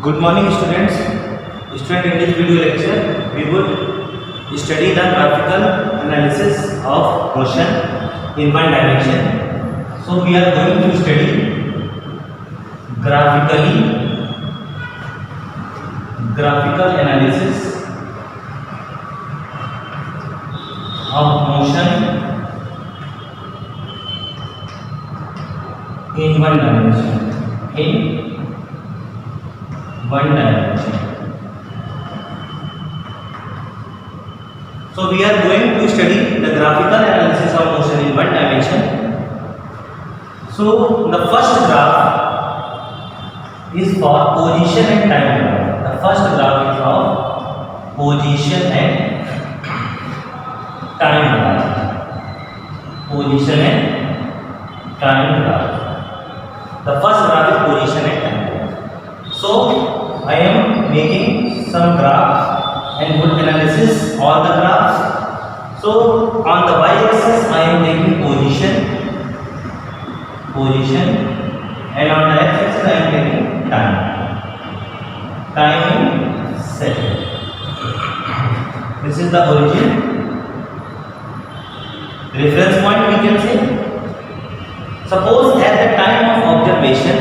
Good morning students. Student, in this video lecture we would study the graphical analysis of motion in one dimension. So we are going to study graphical analysis of motion in one dimension. So we are going to study the graphical analysis of motion in one dimension. So the first graph is for position and time graph. The first graph is of position and time graph. Position and time graph. The first graph is position and time graph. So I am making some graphs and would analysis all the graphs. So on the y-axis I am taking position, and on the x-axis I am taking time in second. This is the origin. Reference point we can say. Suppose at the time of observation,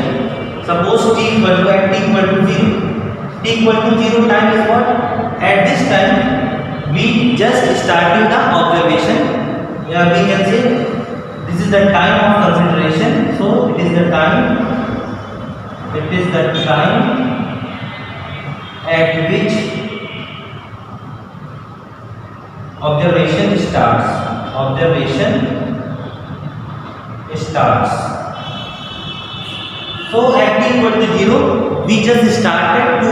suppose t equal to 0. T equal to 0 time is what? At this time we just started the observation. We can say this is the time of consideration. So it is the time at which observation starts. So at t equal to 0 we just started to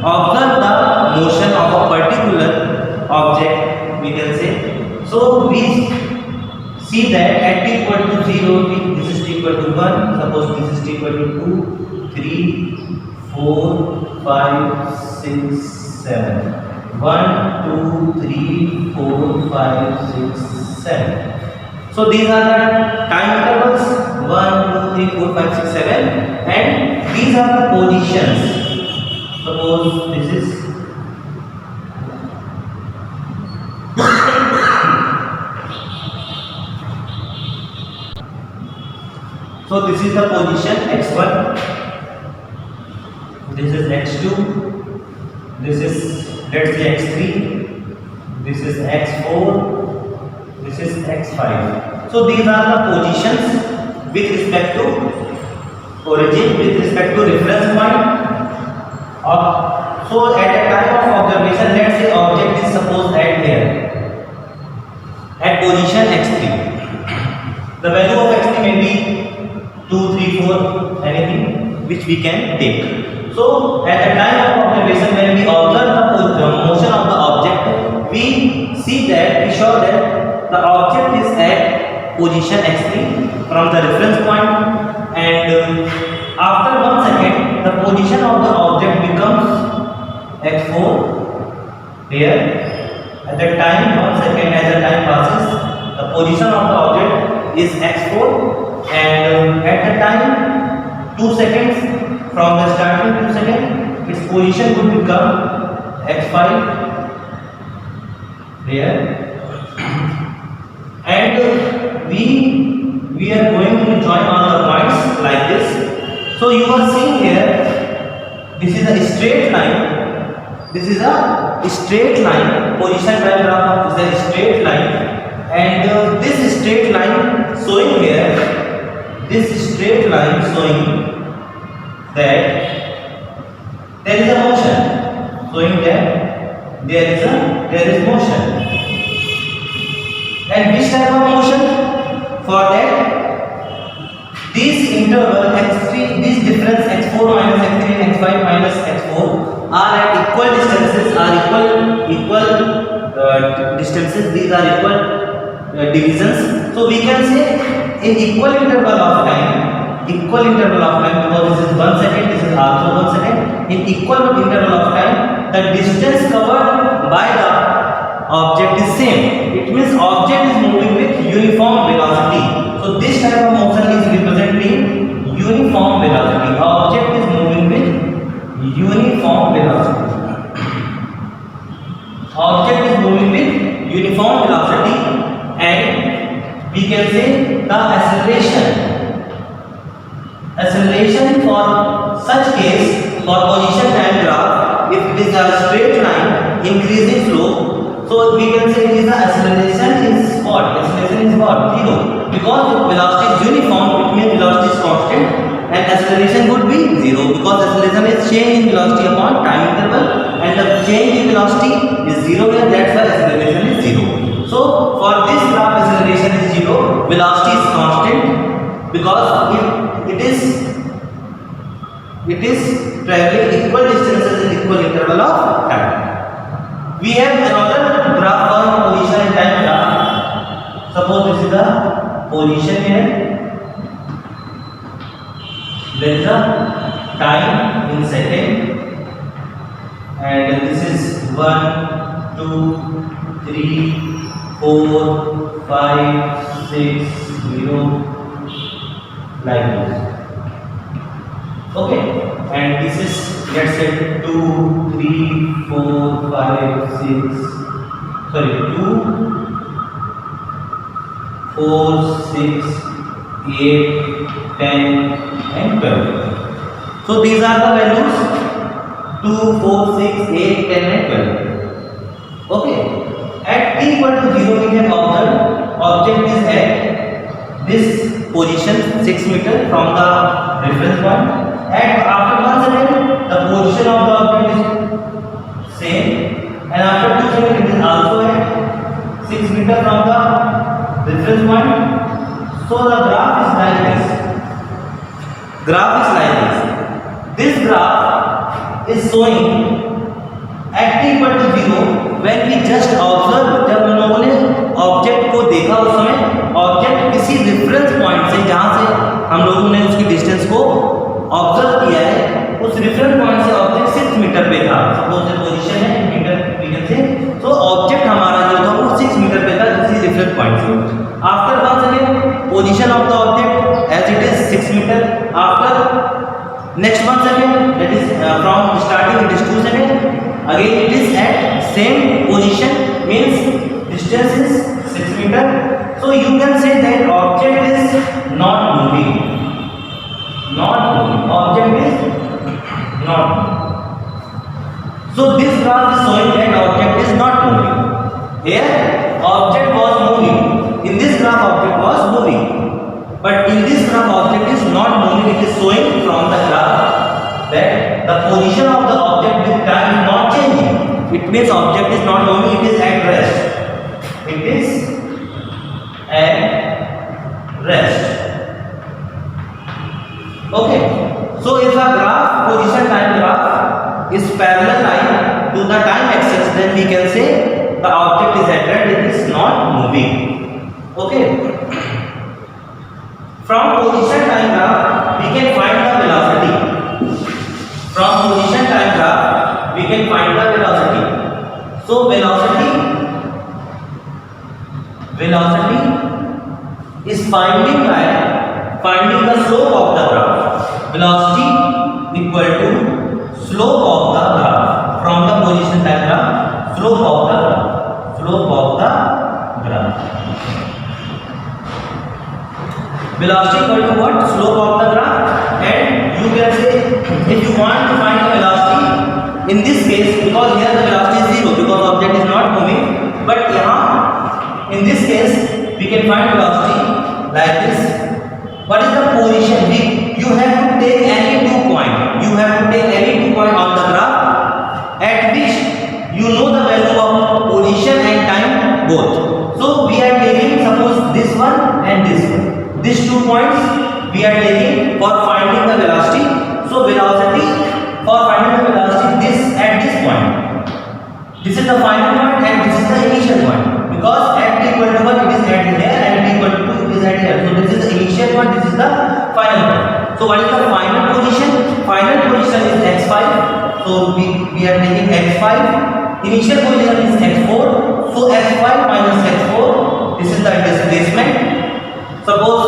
observe the motion of a particular object, we can say. So we see that at t equal to 0, this is t equal to 1, suppose this is t equal to 2, 3, 4, 5, 6, 7. 1, 2, 3, 4, 5, 6, 7. So these are the time intervals 1, 2, 3, 4, 5, 6, 7, and these are the positions. Suppose this is so this is the position x1, this is x2, this is, let's say, x3, this is x4, this is x5. So these are the positions with respect to origin, with respect to reference point. So at a time of observation, let's say object is supposed at here, at position x3. The value of x3 may be 2, 3, 4, anything which we can take. So at the time of observation, when we observe the motion of the object, we see that, we show that the object is at position x3 from the reference point, and after 1 second the position of the object becomes x4 here. At that time, 1 second, as the time passes, the position of the object is x4, and at the time 2 seconds from the starting 2 seconds, its position would become x5 here. And we are going to join all the points like this. So you are seeing here, this is a straight line. This is a straight line. Position diagram is a straight line, and this straight line showing here, this straight line showing that there is a motion, showing that there is motion. And which type of motion? For that, this interval x3, this difference x4 minus x3 and x5 minus x4 are at equal distances, distances. These are equal divisions. So we can say in equal interval of time, because this is 1 second, this is also 1 second. In equal interval of time, the distance covered by the object is same. It means object is moving with uniform velocity. So this type of motion is representing uniform velocity. Object is moving with the acceleration for such case for position time graph, if it is a straight line increasing slope, so we can say it is the acceleration is what? Acceleration is what? 0. Because if velocity is uniform, it means velocity is constant, and acceleration would be 0 because acceleration is change in velocity upon time interval, and the change in velocity is 0 here, that's why acceleration is 0. So for this graph acceleration is 0, velocity is constant, because if it is traveling equal distances in equal interval of time. We have another graph for position and time graph. Suppose this is the position here, there is a time in second, and this is 1, 2, 3, 4, 5, 6, 0, like this. Okay, and this is, let's say 2, 3, 4, 5, 6, sorry, 2, 4, 6, 8, 10, and 12. So these are the values 2, 4, 6, 8, 10, and 12. Okay, at t equal to 0 we can observe object is at this position 6 meter from the reference point. And after 1 second, the position of the object is same, and after 2 seconds it is also at 6 meter from the reference point. So the graph is like this. This graph is showing at t equal to 0 when we just observe, जब हम लोगों ने object को देखा उस समय object किसी reference point से जहाँ से हम लोगों ने उसकी डिस्टेंस को ऑब्जर्व किया है, उस रेफरेंस पॉइंट से ऑब्जेक्ट 6 मीटर पे था। सपोज पोजीशन है मीटर मीटर से, तो ऑब्जेक्ट हमारा जो था वो 6 मीटर पे था किसी रेफरेंस पॉइंट से। After 1 second position of the object as it is 6 metre, after next 1 second that is from starting it is 2 second, again it is at same position, means distance is 6 metre. So you can say that object is not moving. Object is not moving. So this graph is showing that object is not moving. Here object was moving. In this graph object was moving. But in this graph object is not moving. It is showing from the graph that the position of the object with time is not changing. It means object is not moving. It is at rest. It is at rest. Okay, so if a graph, position time graph is parallel line to the time axis, then we can say the object is at rest, it is not moving. Okay, from position time graph we can find the velocity. From position time graph we can find the velocity. So velocity is finding the slope of the graph. Velocity equal to slope of the graph from the position time graph. Slope of the graph. Velocity equal to what? Slope of the graph. And you can say if you want to find the velocity in this case, because here the velocity is 0 because object is not moving, but यहाँ in this case we can find velocity like this. What is the position? You have to take any 2 point. You have to take any 2 point on the graph at which you know the value of position and time both. So we are taking suppose this one and this one. These 2 points we are taking for finding the velocity. So velocity for finding the velocity this at this point. This is the final point and this is the initial point. Because at t equal to 1 it is at here and t equal to 2 it is at here. So this is the initial point, this is the final point. So what is the final position? Final position is x5. So we are taking x5. Initial position is x4. So x5 minus x4. This is the displacement. Suppose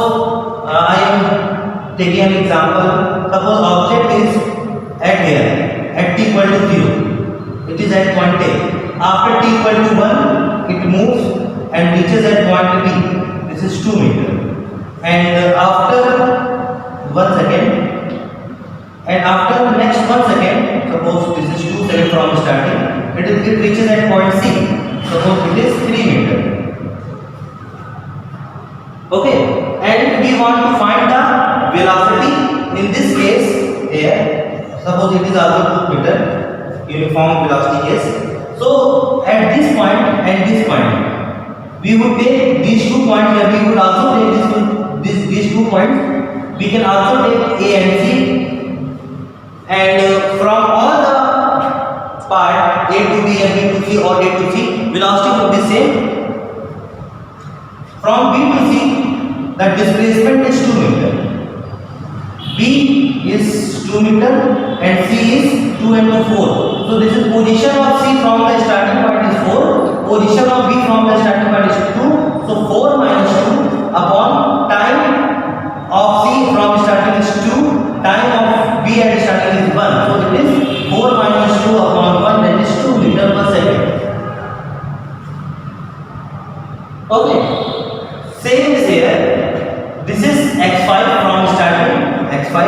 I am taking an example. Suppose object is at here at t equal to 0. It is at point A. After t equal to 1, it moves and reaches at point B. This is 2 meter. and after 1 second, and after next 1 second, suppose this is 2 seconds from starting, it reaches at point C. Suppose it is 3 meter. Okay, and we want to find the velocity. In this case, here suppose it is also 2 meter, uniform velocity case. So at this point and this point, we would take these 2 points here. We would also take these 2 points. We can also take A and C, and from all the part A to B and B to C or A to C, velocity would be same. From B to C, the displacement is 2 meter. B is 2 meter and C is 2 and 2 4. So this is position of C from the starting point is 4. Position of B from the starting point is 2. So 4 minus 2 upon time of C from starting is 2. Time of B at starting is 1. So it is 4 minus 2 upon 1, that is 2 meter per second. Okay. Same is here. This is x5 from starting, x5.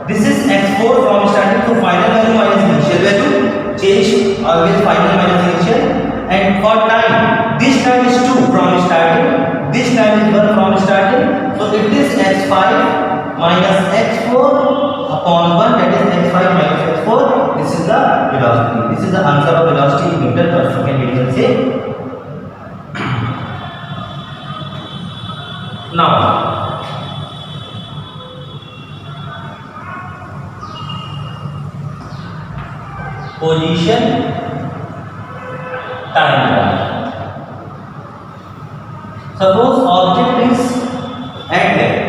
This is x4 from starting. So final value minus initial value. Change always final minus initial. And for time, this time is 2 from starting. This time is 1 from starting. So it is x5 minus x4 upon 1, that is x5 minus x4. This is the velocity. This is the answer of velocity in meter per second, we can say. Now, position, time. Suppose object is at there.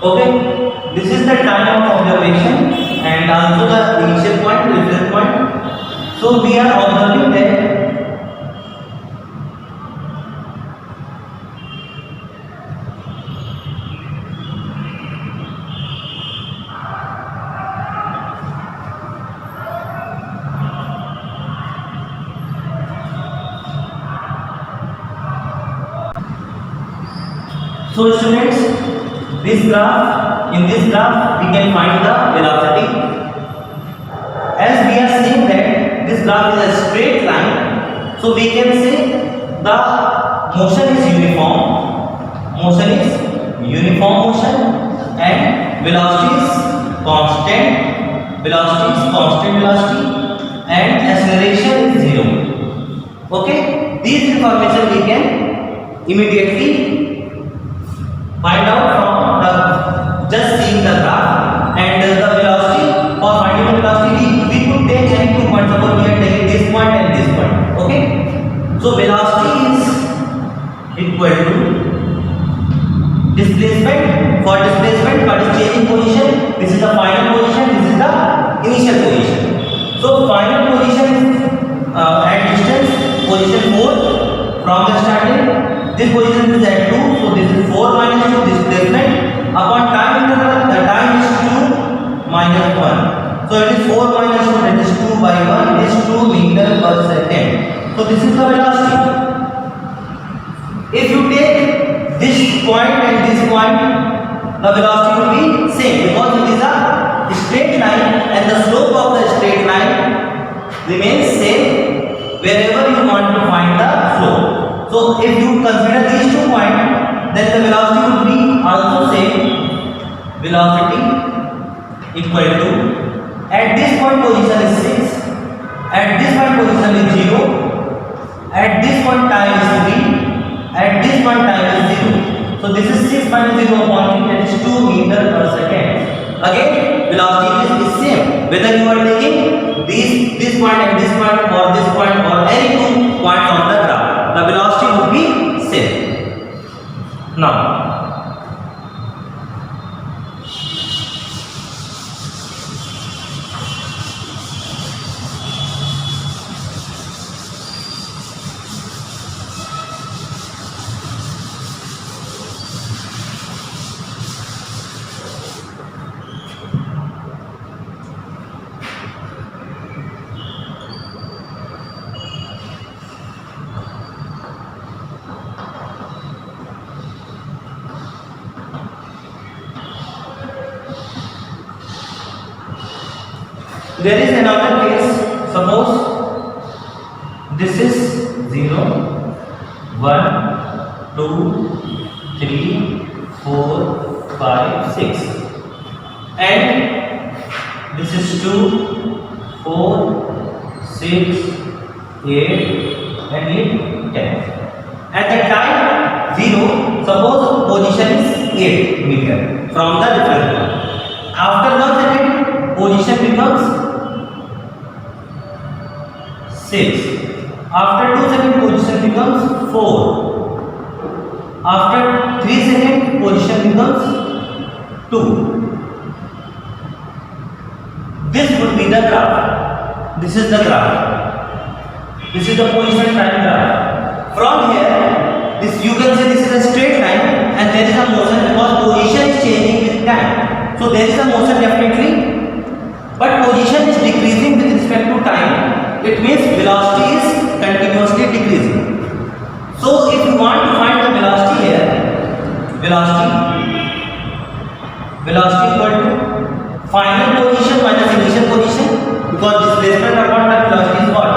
Okay, this is the time of observation and also the initial point, reference point. So we are observing that so students, this graph, in this graph we can find the velocity. As we are seeing that this graph is a straight line, so we can say the motion is uniform. Motion is uniform motion and velocity is constant. Velocity is constant velocity and acceleration is 0. Okay, these information we can immediately find out from just seeing the graph. And the velocity, for finding the velocity we could take any 2 points. Suppose we are taking this point and this point. Okay, so velocity is equal to displacement. For displacement, what is changing position? This is the final position, this is the initial position. So final position is at distance position 4 from the starting. This position is at 2, so this is 4 minus 2 displacement upon time interval. The time is 2 minus 1. So it is 4 minus 2, that is 2 by 1. It is 2 meter per second. So this is the velocity. If you take this point and this point, the velocity will be same because it is a straight line and the slope of the straight line remains same wherever you want to find the slope. So if you consider these 2 points, then the velocity would be also same. Velocity equal to, at this point position is 6, at this point position is 0, at this point time is 3, at this point time is 0. So this is 6 minus 0 upon 3, that is 2 meter per second. Again, velocity is same whether you are taking this point and this point or this point or any 2 points on the graph. The velocity would be same. Now there is another case. Suppose this is 0, 1, 2, 3, 4, 5, 6, and this is 2, 4, 6, 8, and 10. At the time 0, suppose position is 8 meter from the reference point. After 1 second, position becomes 6. After 2 seconds, position becomes 4. After 3 seconds, position becomes 2. This would be the graph. This is the graph. This is the position time graph. From here, this you can say this is a straight line, and there is a motion because position is changing with time. So there is a motion definitely, but position is decreasing with respect to time. It means velocity is continuously decreasing. So if you want to find the velocity here, velocity equal to final position minus initial position, because displacement upon time, velocity is what?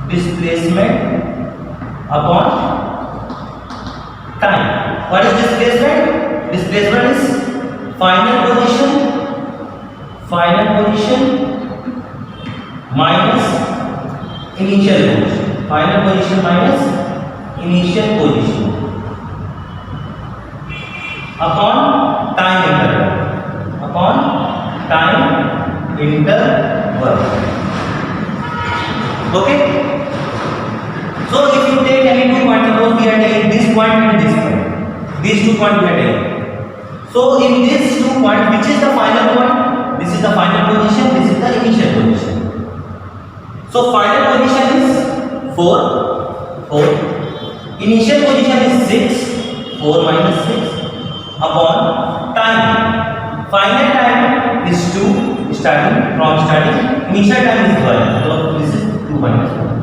Displacement upon time. What is displacement? Displacement is final position minus initial position. Final position minus initial position upon time interval. Okay. So if you take any 2 points, suppose we are taking this point and this point, these 2 points we are taking. So in these 2 points, which is the final point? This is the final position, this is the initial position. So final position is 4. Initial position is 6, 4 minus 6 upon time. Final time is 2, starting. Initial time is 1. So this is 2 minus 1.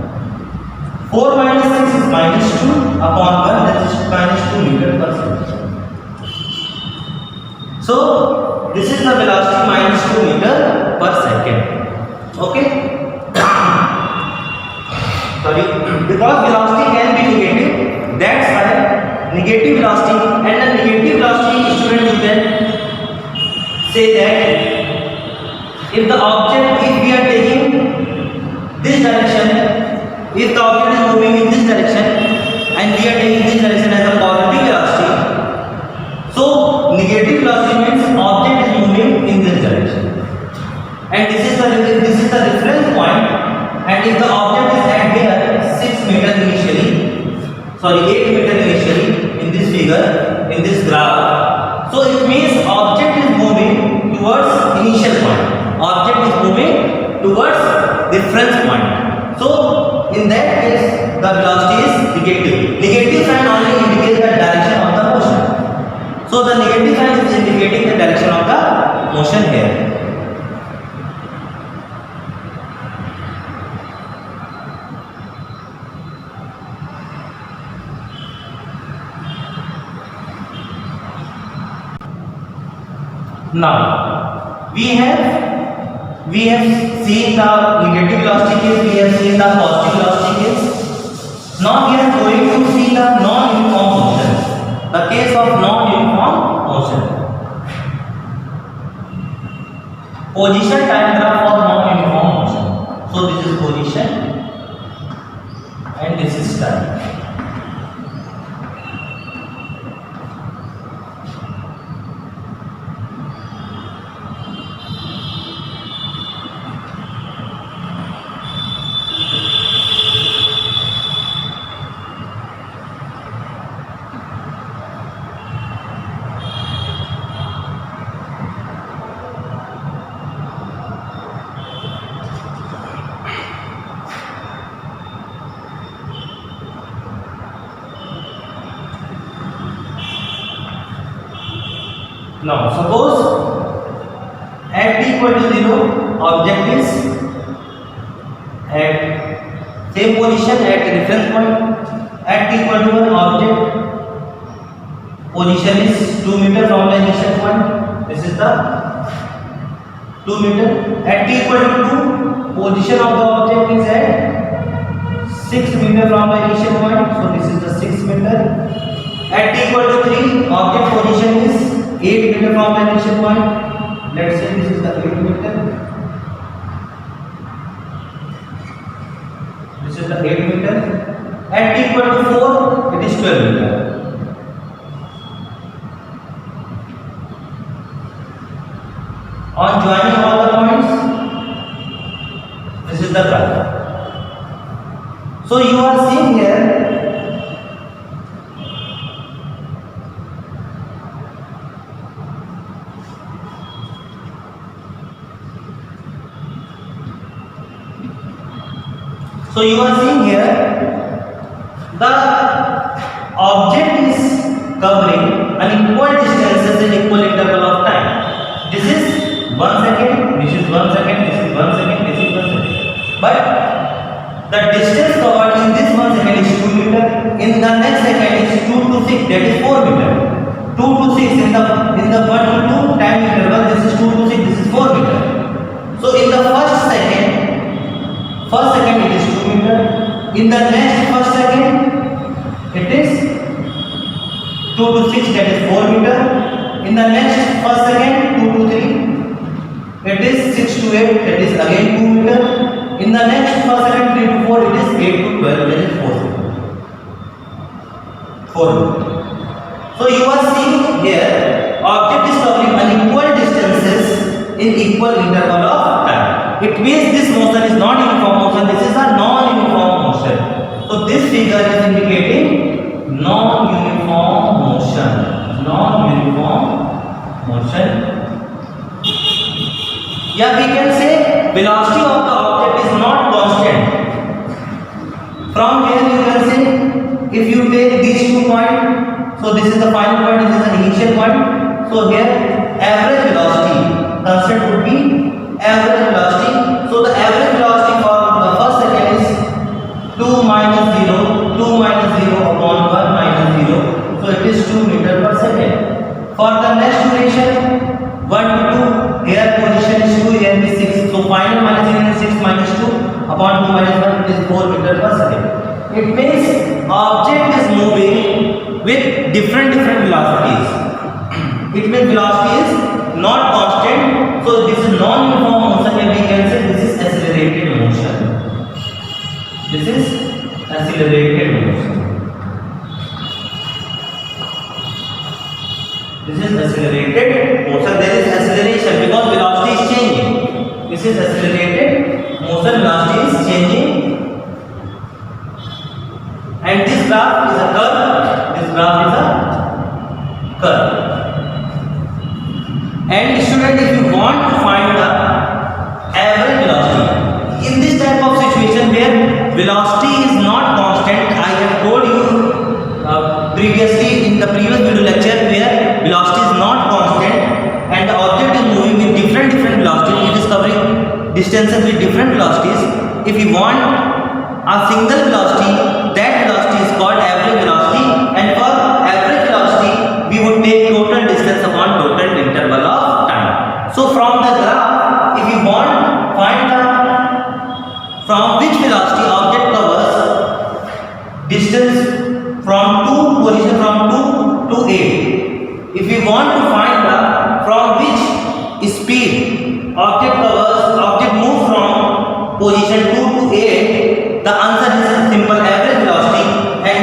4 minus 6 is minus 2 upon 1, that is minus 2 meter per second. So this is the velocity minus 2 meter per second. Okay. Sorry, because velocity can be negative, that's why negative velocity, and the negative velocity, student, you can say that if the object, if we are taking this direction, if the object is moving in this direction and we are taking this direction as a positive velocity, so negative velocity means object is moving in this direction, and this is the reference point, and if the object is at here 6 meter initially, sorry 8 meter initially in this figure, in this graph, so it means object is moving towards initial point, object is moving towards reference point. So in that case the velocity is negative. Negative sign only indicates the direction of the motion. So the negative sign is indicating the direction of the motion here. Now we have seen the negative velocity case, we have seen the positive velocity case. Now we are going to see the non-uniform motion, the case of non-uniform motion. Position time graph for non-uniform motion. So this is position and this is time. Now suppose at t equal to 0, object is at same position at reference point. At t equal to 1, object position is 2 meter from the initial point. This is the 2 meter. At t equal to 2, position of the object is at 6 meter from the initial point. So this is the 6 meter. At t equal to 3, object position is 8 meter from the initial point. Let's say this is the 8 meter. This is the 8 meter. At t equal to 4, it is 12 meter. On joining all the points, this is the graph. So you are seeing here the object is covering an equal distances in equal interval of time. This is 1 second, this is 1 second, this is 1 second, this is 1 second. But the distance covered in this 1 second is 2 meter. In the next second is 2 to 6, that is 4 meter. 2 to 6 in the 1 to 2 time interval, this is 2 to 6, this is 4 meter. So in the first second it is 2 meter. In the next first second it is 2 to 6, that is 4 meter. In the next first second 2 to 3, it is 6 to 8, that is again 2 meter. In the next first second 3 to 4, it is 8 to 12, that is 4 meter. So you are seeing here object is covering unequal distances in equal interval of time. It means this motion is not uniform motion, this is a non-uniform motion. So this figure is indicating non-uniform motion. Yeah, we can say velocity of the object is not constant. From here you can say, if you take these 2 points, so this is the final point, this is the initial point. So here average velocity, constant would be average velocity. So the average velocity for the first second is 2 minus 0 upon 1 minus 0. So it is 2 meter per second. For the next duration 1 to 2, here position is 2, here is 6. So final minus is 6 minus 2 upon 2 minus 1, it is 4 meter per second. It means object is moving with different velocities. It means velocity is not constant. So this is non-uniform motion, and we can say this is accelerated motion. This is accelerated motion. This is accelerated motion. There is acceleration because velocity is changing. This is accelerated motion. Velocity is changing, and this graph is a curve. This graph is a curve. And student, if you want to find the average velocity in this type of situation where velocity is not constant, I have told you previously in the previous video lecture where velocity is not constant and the object is moving with different velocities, it is covering distances with different velocities. If you want a single velocity, that velocity is called average velocity, and for average velocity we would take total distance upon total interval of time. So from the graph, if you want find the from which velocity object covers distance from 2 position from 2 to 8. If we want to find the from which speed object moves from position 2 to 8, the answer is simple average velocity, and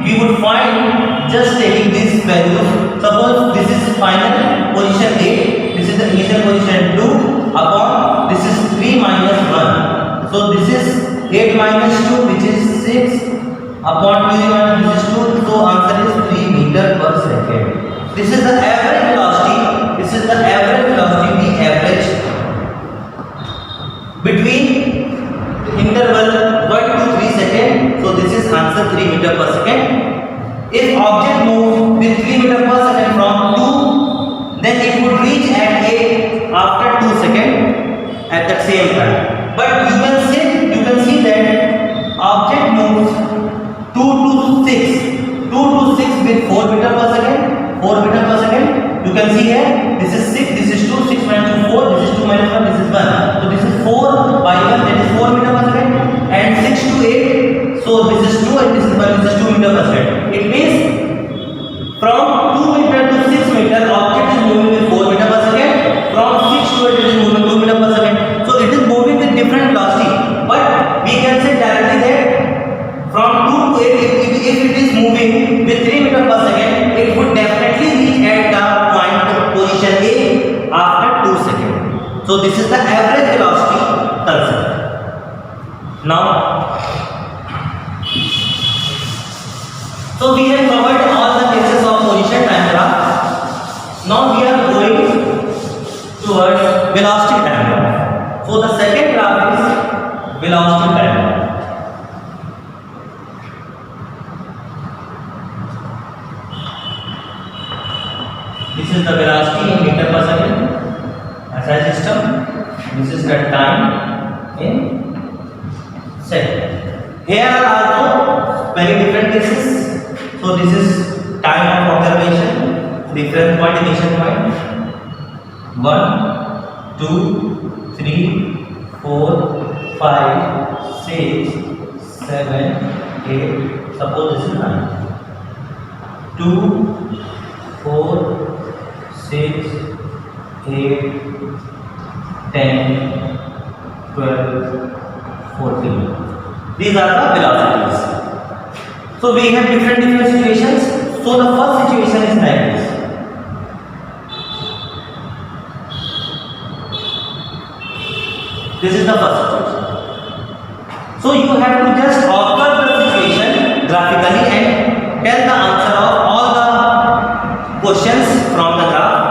we would find just taking these values. Suppose this is final position 8, this is the initial position 2 upon this is 3 minus 1. So this is 8 minus 2, which is 6 upon 2 minus this is 2. So answer is 3 meter per second. This is the average velocity. This is the average velocity we average between interval 1 to 3 seconds. So this is answer 3 meter per second. If object moves with 3 meter per second from 2, then it would reach at 8 after 2 seconds at the same time. But you can see that object moves 2 to 6 with 4 meter per second. 4 meter per second. You can see here, this is 6, this is 2, 6 minus 2, 4, this is 2 minus after 2 seconds. So this is the average velocity concept. Now, so we have covered all the cases of position time graph. Now we are going towards velocity time graph. So the second graph is velocity time graph. This is the velocity in meter per second. SI system. This is the time in second. Here are also very different cases. So this is time of observation, different point, initial point. 1, 2, 3, 4, 5, 6, 7, 8. Suppose this is 9. 2, 4, 6, 8, 10, 12, 14. These are the velocities. So we have different situations. So the first situation is like this. This is the first situation. So you have to just observe the situation graphically and tell the answer of all the questions from the graph.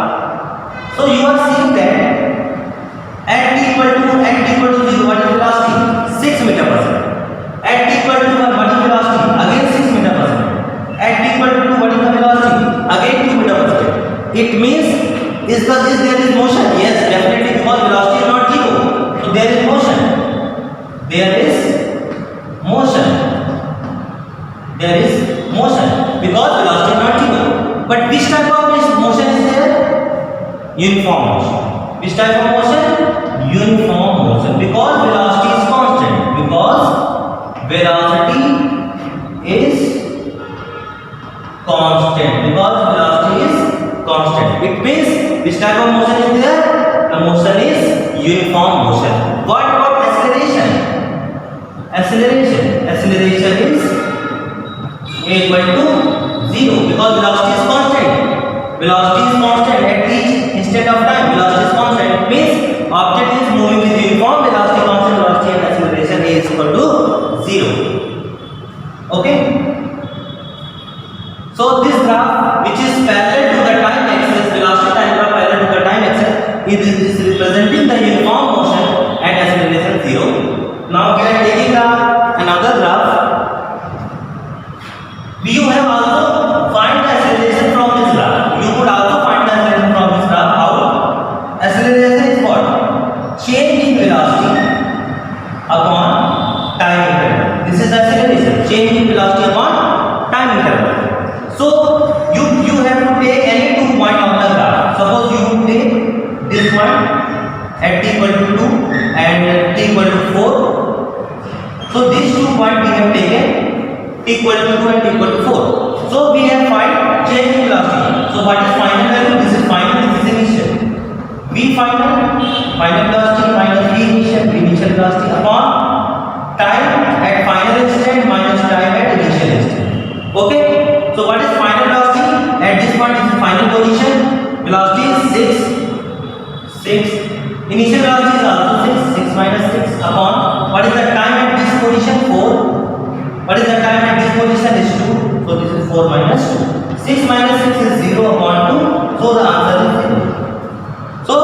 So you are seeing that at t equal to 0, what is velocity? 6 meter per second. At t equal to 1, what is velocity? Again 6 meter per second. At t equal to 2, what is the velocity? Again 2 meter per second. It means there is motion? Yes, definitely, because velocity is not 0. So there is motion. There is motion. There is motion because velocity is not 0. But which type of motion is there? Uniform motion. Which type of motion? Uniform motion, because velocity is constant. Because velocity is constant. Because velocity is constant. It means which type of motion is there? The motion is uniform motion. What about acceleration? Acceleration is equal to 0 because velocity is constant. Velocity is constant at each instant of time. Velocity is constant. It means object is moving with uniform velocity, constant velocity, and acceleration is equal to 0. Okay. So this graph, which is parallel to the time axis, velocity time graph parallel to the time axis, it is representing the uniform motion at acceleration 0. Now we are taking another graph. You have also find the acceleration from this graph. You could also find the acceleration from this graph. How? Acceleration is what? Change in velocity upon time interval. This is the acceleration. Change in velocity upon time interval. So you have to take any 2 points on the graph. Suppose you take this point at t equal to 2 and t equal to 4. So these 2 points we have taken t equal to 2 and t equal to 4. So we have find change in velocity. So what is final value? This is final, this is initial. V final velocity minus V initial velocity upon time at final instant minus time at initial instant. Okay. So what is final velocity? At this point is final position. Velocity is 6. Initial velocity is also 6 minus 6 upon what is the time at this position? 4. What is the time at this position? Is 2. So this is 4 minus 2. 6 minus 6 is 0 upon 2. So the answer is 0. So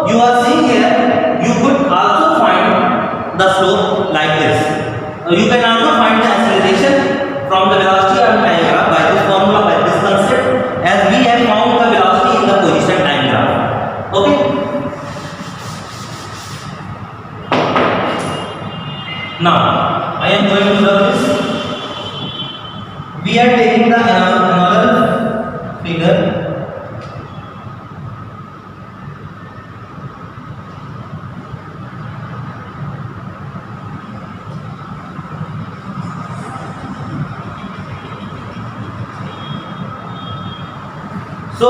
you are seeing here, you could also find the slope like this. You can also find the acceleration from the velocity and time graph by this formula, by this concept, as we have found the velocity in the position time graph. Okay. Now I am going to rub this. We are taking the another figure. So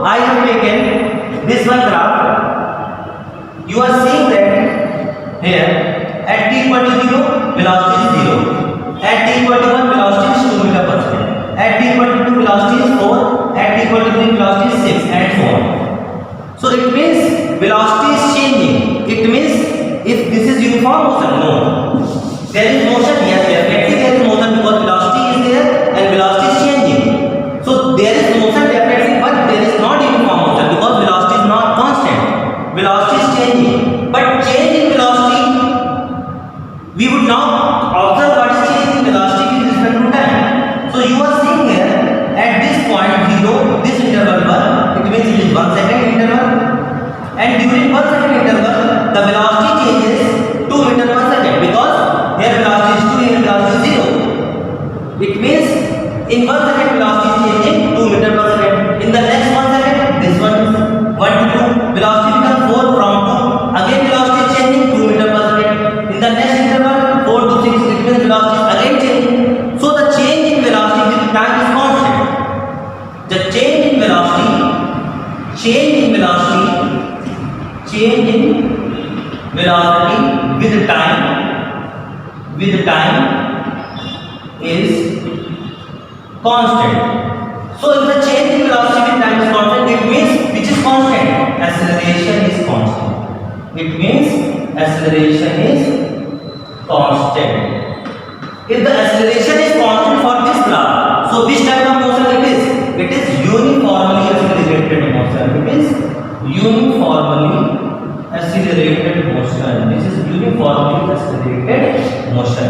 I have taken this one graph. You are seeing that here at t equal to 0, velocity is 0. At t equal to 1, velocity is 2 meter per second. At t equal to 2, velocity is 4. At t equal to 3, velocity is 6, and so on. So it means velocity is changing. It means if this is uniform motion, no. There is motion, yes, definitely there is motion because velocity is there and velocity is changing. So there is motion definitely, but there is not uniform motion because velocity is not constant. Velocity is changing. But change in velocity, we would now observe what is change in velocity with respect to time. So you are seeing here at this point 0, this interval 1, it means it is 1 second interval, and during 1 second interval the velocity changes 2 meter per second because here velocity is 2, here velocity is 0. It means in 1 second velocity is changing 2 meter per second. In the next 1 second, this one is 1 to 2, velocity becomes 4 from 2, again velocity is changing 2 meter per second. In the next interval 4 to 6, it means velocity is again changing. So the change in velocity with time is constant. The change in velocity with time is constant. So if the change in velocity with time is constant, it means which is constant? Acceleration is constant. It means acceleration is constant. If the acceleration is constant for this graph, so which type of motion it is? It is uniformly accelerated motion. It is uniformly accelerated motion. This is uniformly accelerated motion.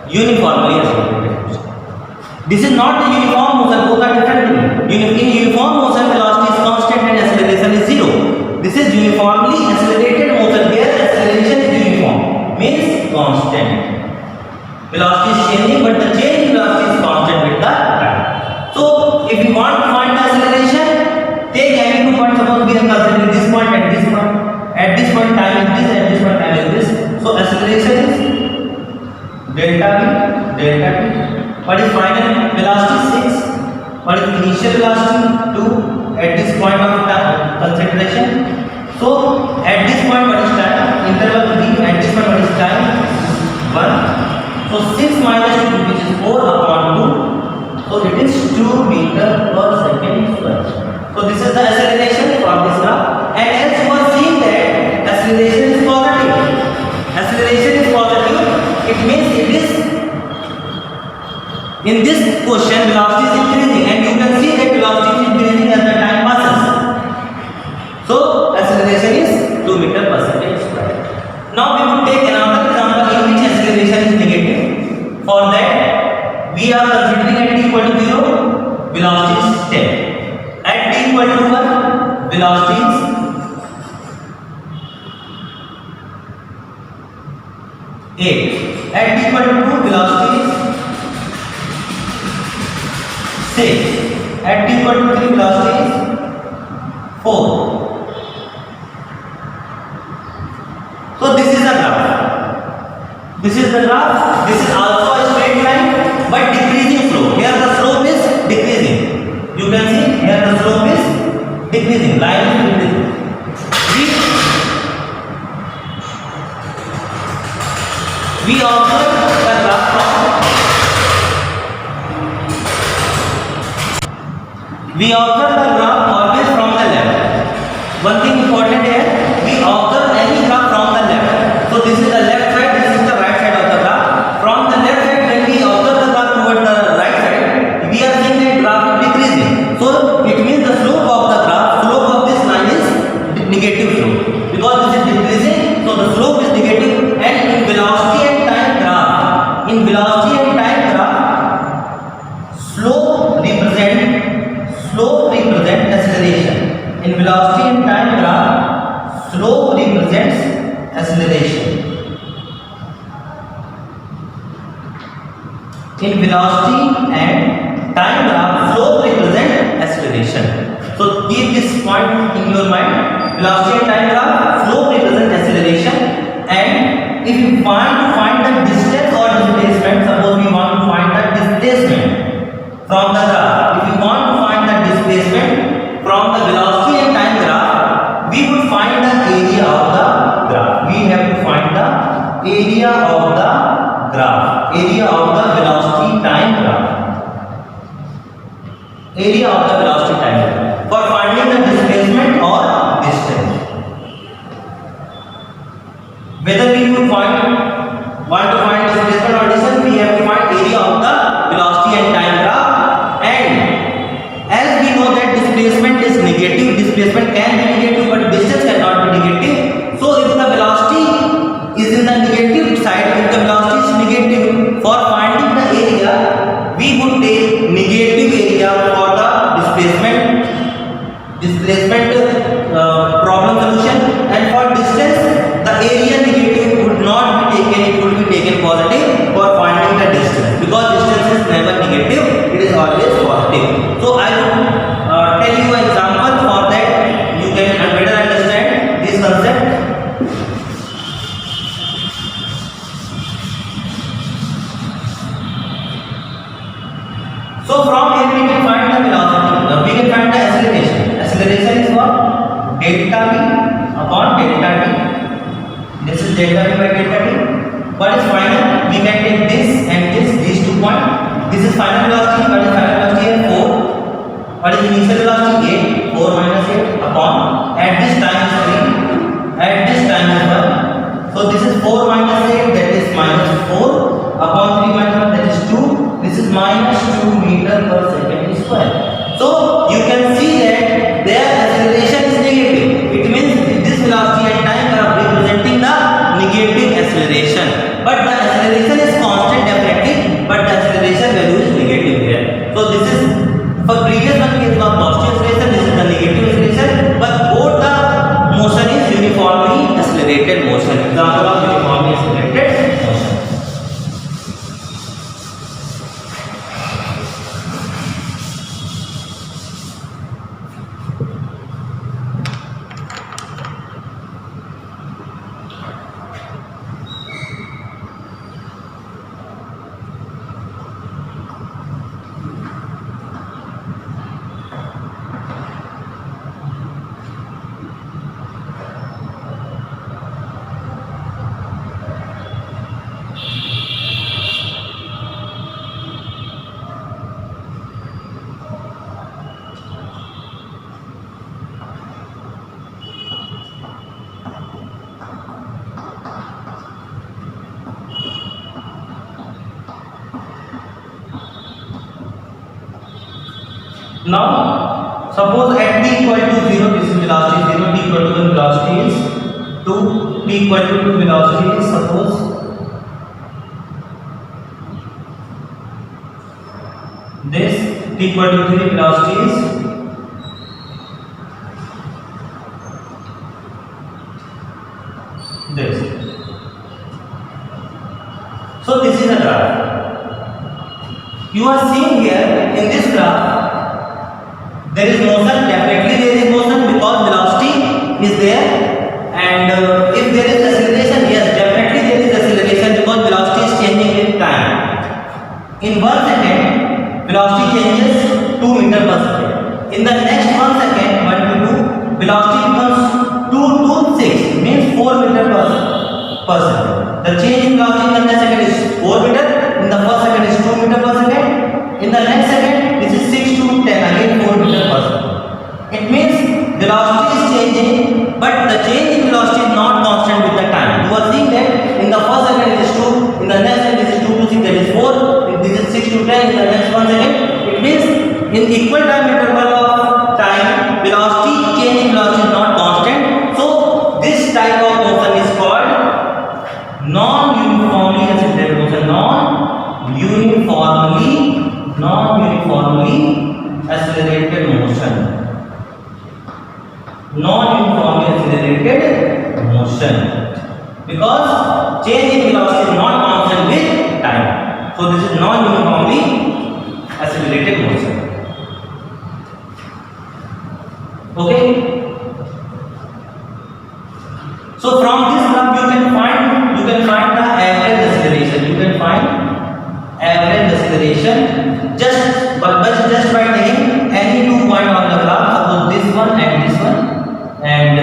Uniformly accelerated motion. This is not the uniform motion. Both are different things. In uniform motion, velocity is constant and acceleration is 0. This is uniformly accelerated motion. Here acceleration is uniform, means constant. Velocity is changing, but the change in velocity is constant with the time. So if you want to find the acceleration, take any two points. Suppose we are considering this point and this point. At this point time is this, at this point time is this. So acceleration is delta v, delta t. What is final velocity? 6. What is initial velocity? 2. At this point of time consideration. So at this point what is time? Interval 3. At this point what is time? 1. So 6 minus 2, which is 4 upon 2. So it is 2 meter per second square. So this is the acceleration from this graph. And as you are seeing that acceleration is positive. Acceleration is positive. It means it is in this question velocity is increasing, and you can see that velocity is increasing as the time passes. So acceleration is 2 meter per second square. Now we will take another example in which acceleration is negative. For that we are considering at t equal to 0, velocity is 10. At t equal to 1, velocity is 8. At t equal to 2, velocity is 6. At t equal to 3, velocity is 4. So this is the graph. This is the graph. This is also a straight line, but decreasing slope. Here the slope is decreasing. You can see here the slope is decreasing. Line is decreasing. We observe the graph from always from the left. One thing important here, we observe any graph from the left. So this is the left side, this is the right side of the graph. From the left side, when we observe the graph towards the right side, we are seeing that graph is decreasing. So it means the slope of the graph, slope of this line is negative slope. Because this is decreasing, so the slope is negative. And in velocity and time graph, slope represent acceleration. In velocity and time graph, slope represents acceleration. In velocity and time graph, slope represents acceleration. So keep this point in your mind. Velocity and time graph, slope represents acceleration. And if you want to find the distance or displacement, suppose we want to find the displacement from the graph. If you want to find the displacement from the velocity and time graph, we would find the area of the graph. We have to find the area of the graph, area of the velocity time graph, area of the velocity time graph for finding the displacement or distance. delta V by delta t. What is final? We can take this and this, these 2 points. This is final velocity. What is final velocity here? 4. What is initial velocity? 8. 4 minus 8 upon. At this time is 3. At this time is 1. So this is 4 minus 8, that is minus 4 upon 3 minus 1, that is 2. This is minus 2 meter per second square. So you can see that their acceleration is negative. It means this velocity and time are representing the negative acceleration. But the acceleration is constant definitely, but the acceleration value is negative here. So this is for previous one case of positive acceleration, this is the negative acceleration, but both the motion is uniformly accelerated motion. Example of uniformly accelerated motion. Now, suppose at t equal to 0, this is velocity 0, t equal to 1, velocity is 2, t equal to 2, velocity is suppose this, t equal to 3, velocity is this. So this is a graph. You are seeing here in this graph, there is motion, definitely there is motion because velocity is there, and if there is acceleration, yes, definitely there is acceleration because velocity is changing with time. In 1 second, velocity changes 2 meter per second. In the next 1 second, 1 to 2, velocity becomes 2 to 6, means 4 meter per second. The change in velocity in the next second is 4 meter, in the first second is 2 meter per second, in the next second this is 6 to 10, again 4 meter per second. It means velocity is changing, but the change in velocity is not constant with the time. You are seeing that in the first second it is 2, in the next second this is 2 to 6, that is 4, this is 6 to 10, in the next 1 second. It means in equal time interval of time, velocity change in velocity is not constant. So this type of motion is called non-uniformly accelerated motion. Non-uniformly accelerated motion. Non-uniformly accelerated motion, because change in velocity is not constant with time. So this is non-uniformly accelerated motion. Okay. So from this graph you can find the average acceleration. You can find average acceleration just by taking any 2 points on the graph. Suppose this one and this one, and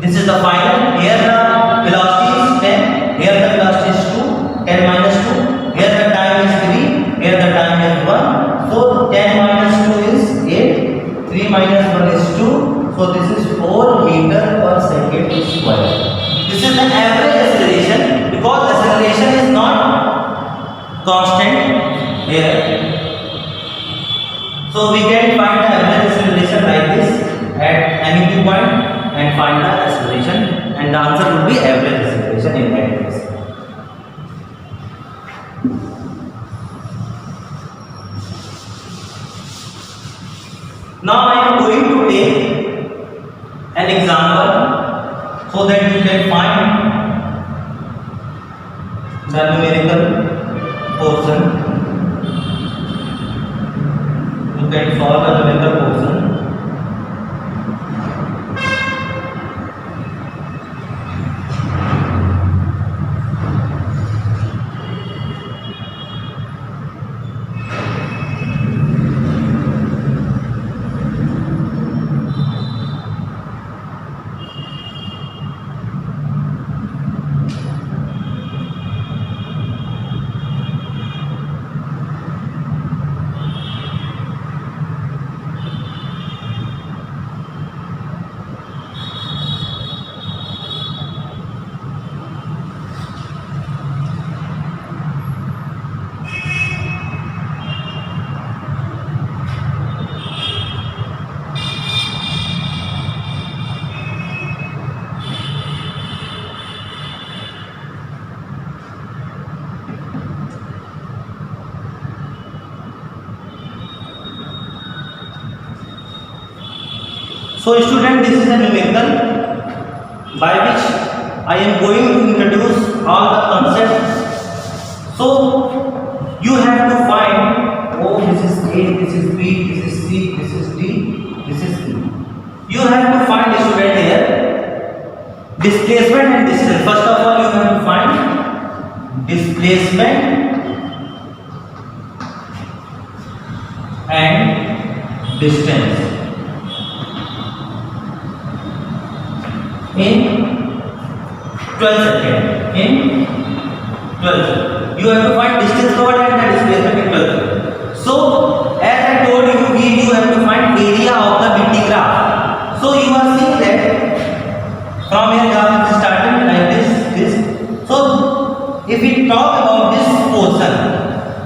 this is the final. Here the velocity is 10, here the velocity is 2, 10 minus 2, here the time is 3, here the time is 1. So 10 minus 2 is 8, 3 minus 1 is 2, so this is 4 meter per second square. This is the average acceleration because acceleration is not constant here. So we can find the average acceleration like this at any 2 point and find the acceleration, and the answer will be average acceleration in that case. Now I am going to take an example so that you can find the numerical portion. You can solve the numerical portion. So student, this is a numerical by which I am going to introduce all the concepts. So you have to find, oh, this is A, this is B, this is C, this is D, this is E. You have to find, student, here displacement and distance. First of all, you have to find displacement and distance in 12 seconds. In 12 seconds. You have to find distance covered and the displacement in 12 seconds. So, as I told you, you have to find area of the BT graph. So, you are seeing that from here graph is starting like this. So, if we talk about this portion,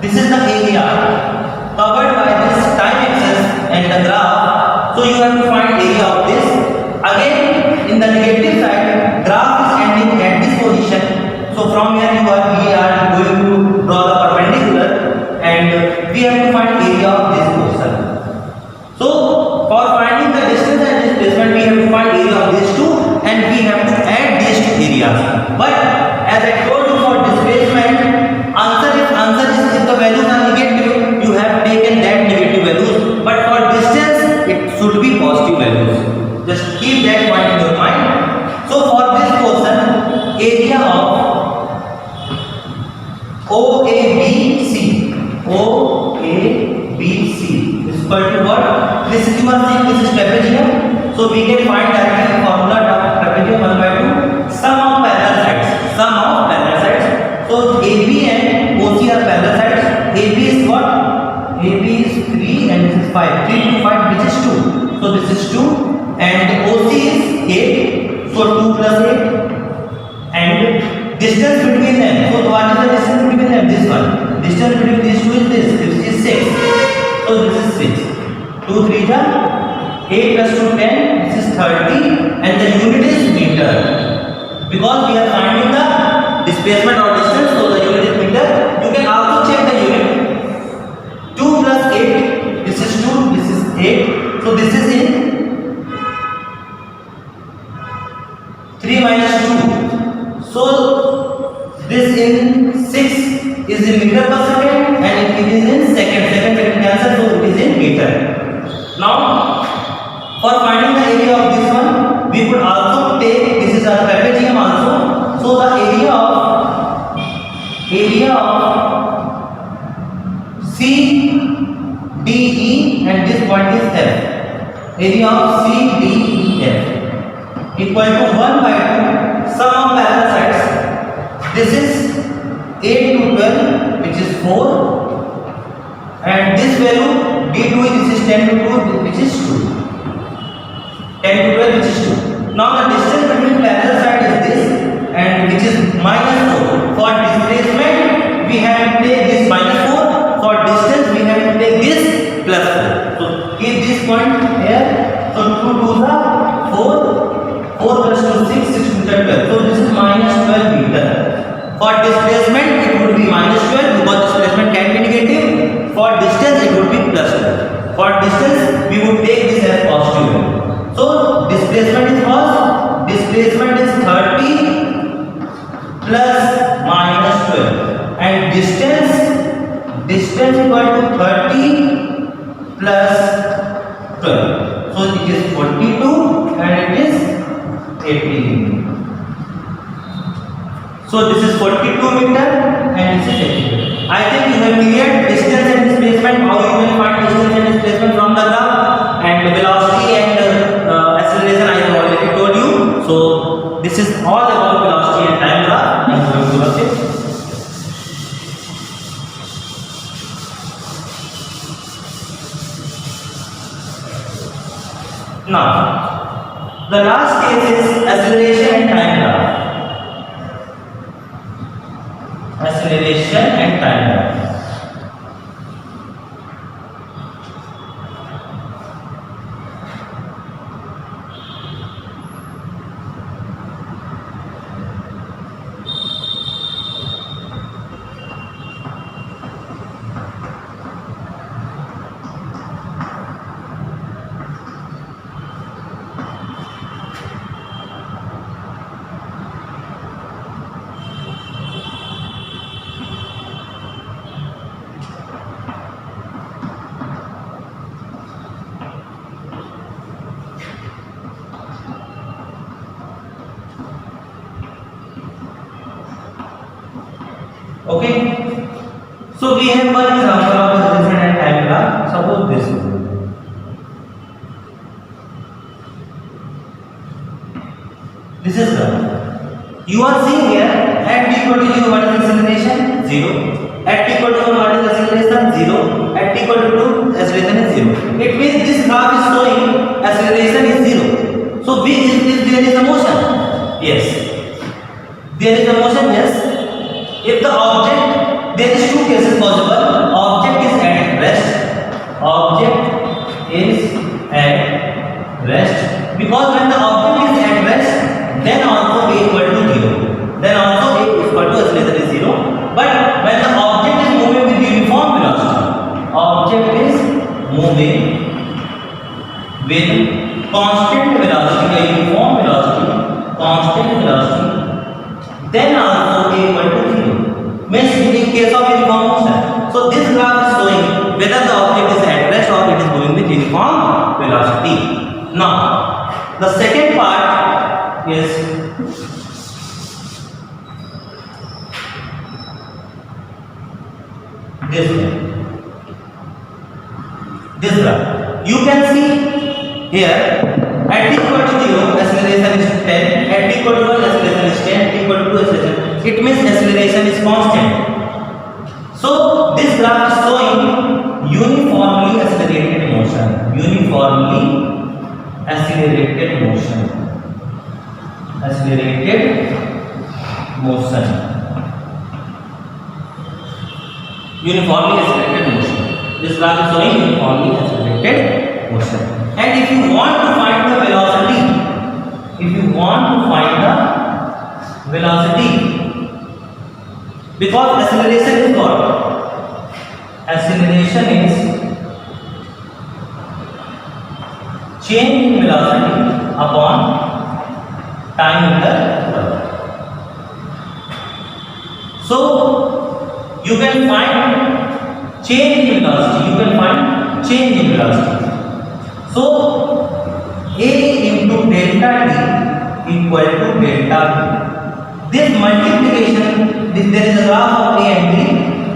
this is the area covered by this time axis and the graph. So, you have to find area of this. Again, in the negative side, graph is ending at this position. So from here we are going to draw the perpendicular and we have to find area of this portion. So for finding the distance and displacement, we have to find area of these two and we have to add these two areas. But as I told you, for displacement, answer is if the values are negative, you have taken that negative values. But for distance, it should be positive values. Just keep that point in your mind. So for this portion, area of OABC is equal to what? This is, you are seeing, this is trapezium. So we can find directly the formula of trapezium 1 by 2 sum of parallel sides. So AB and OC are parallel sides. AB is what? AB is 3 and this is 5. 3 to 5, which is 2. So this is 2 and OC is 8. So 2 plus 8 and distance between them. So what is the distance between them? This one. Distance between these two is this. This is 6. So this is 6. 2 3 is 8 plus 2 10. This is 30 and the unit is meter. Because we are finding the displacement or distance, so the unit is meter. You can also check the unit. 2 plus 8. This is 2. This is 8. So this is in 3 minus 2. So this in 6 is in meter per second and it is in second. Second cancel, so it is in meter. Now for finding the area of this one, we could also take, this is a trapezium also. So the area of CDE and this point is F. Area of CDEF equal to 1 by 2 sum of parallel sides. This is 8 to 12, which is 4, and this value D2 this is 10 to 2, which is 2. 10 to 12, which is 2. Now the distance between parallel side is this, and which is minus 4. For displacement, we have to take this minus 4. For distance, we have to take this plus 4. So keep this point here. So 2 to the 4. 4 plus 2 6, 6 to 12. So this is minus 12 meter. For displacement it would be minus 12 because displacement can be negative. For distance it would be plus 12. For distance we would take this as positive. So displacement is what? Displacement is 30 plus minus 12 and distance equal to 30 plus 12. So it is 42 and it is 18. So this is 42 meter and this is 18. I think you have cleared distance and displacement. How you will find distance and displacement from the graph, and velocity and acceleration I have already told you. So this is all about velocity and time graph. I am going to watch it. Now the last case is acceleration and time graph. Acceleration and time graph. Okay. So we have one example of acceleration and time graph. Suppose this one. This is graph. You are seeing here at t equal to 0 what is acceleration? 0. At t equal to 1 what is acceleration? 0. At t equal to 2 acceleration is 0. It means this graph is showing acceleration is 0. So if there is a motion? Yes. There is a motion, yes. If the object, there is two cases possible. Object is at rest. Object is at rest. Because when the object is at rest, then also a equal to 0. Then also a equal to acceleration is 0. But when the object is moving with uniform velocity, object is moving with constant velocity, a uniform velocity, constant velocity, then also a equal to 0. Means in case of uniform motion. So this graph is showing whether the object is at rest or it is moving with uniform velocity. Now, the second part is this one. This graph. You can see here at t equal to 0 acceleration is 10, at t equal to 1 acceleration is 10, t equal to 2 acceleration. It means acceleration is constant. So this graph is showing uniformly accelerated motion. Uniformly accelerated motion. Accelerated motion. Uniformly accelerated motion. This graph is showing uniformly accelerated motion. And if you want to find the velocity, because acceleration is what? Acceleration is change in velocity upon time interval. So you can find change in velocity. So a into delta t equal to delta v. This multiplication, there is a graph of a and b.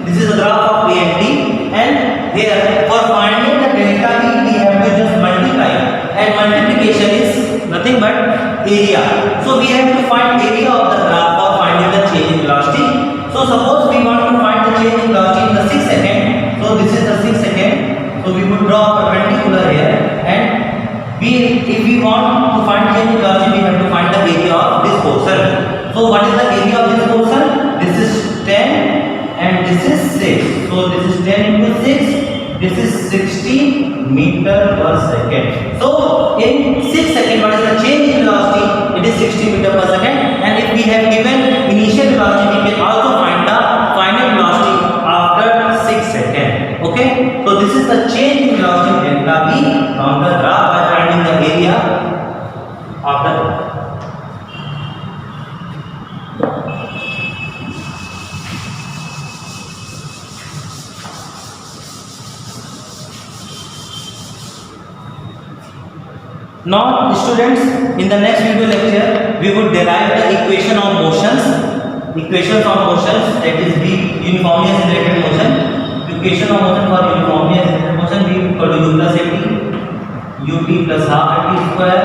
This is a graph of a and b, and here for finding the delta v we have to just multiply, and multiplication is nothing but area. So we have to find area of the graph for finding the change in velocity. So suppose we want to find the change in velocity in the 6 second. So this is the 6 second. So we would draw a perpendicular here, and if we want to find change in velocity, we have to find the area of this portion. So what is the area of this portion? This is 10 and this is 6. So this is 10 into 6. This is 60 meter per second. So in 6 seconds, what is the change in velocity? It is 60 meter per second. And if we have given initial velocity, we can also find the final velocity after 6 seconds. Okay. So this is the change in velocity delta v from the graph by finding the area of the graph. Now students, in the next video lecture we would derive the equation of motions, that is v uniformly accelerated motion. Equation of motion for uniformly accelerated motion, v equal to u plus at, ut plus half at square,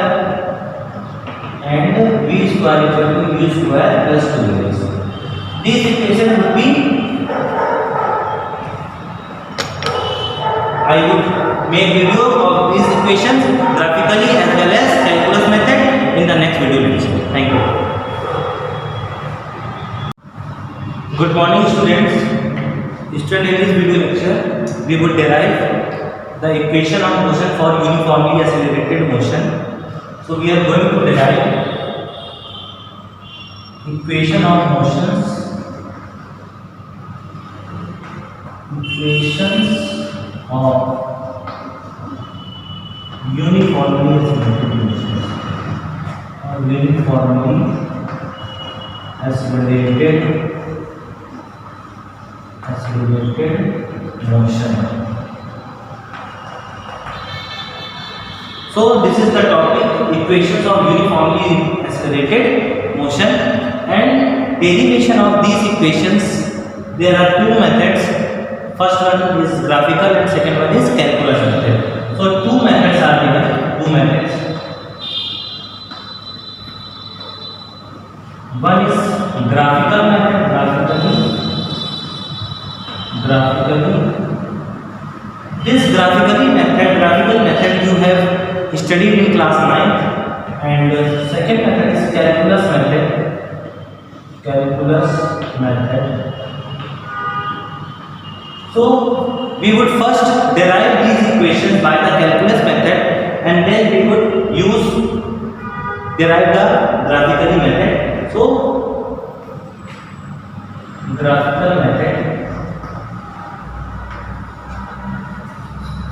and v square equal to u square plus 2s. This equation would be, I would make video of these equations graphically as well as calculus method in the next video lecture. Thank you. Good morning students. In this video lecture we would derive the equation of motion for uniformly accelerated motion. So we are going to derive equation of motions, of uniformly accelerated motion, uniformly accelerated motion. So this is the topic, equations of uniformly accelerated motion, and derivation of these equations there are two methods. First one is graphical and second one is calculus method. So two methods are given. Two methods. One is graphical method. Graphically. This graphical method you have studied in class 9, and second method is calculus method. So we would first derive these equations by the calculus method, and then we would derive the graphical method. So graphical method.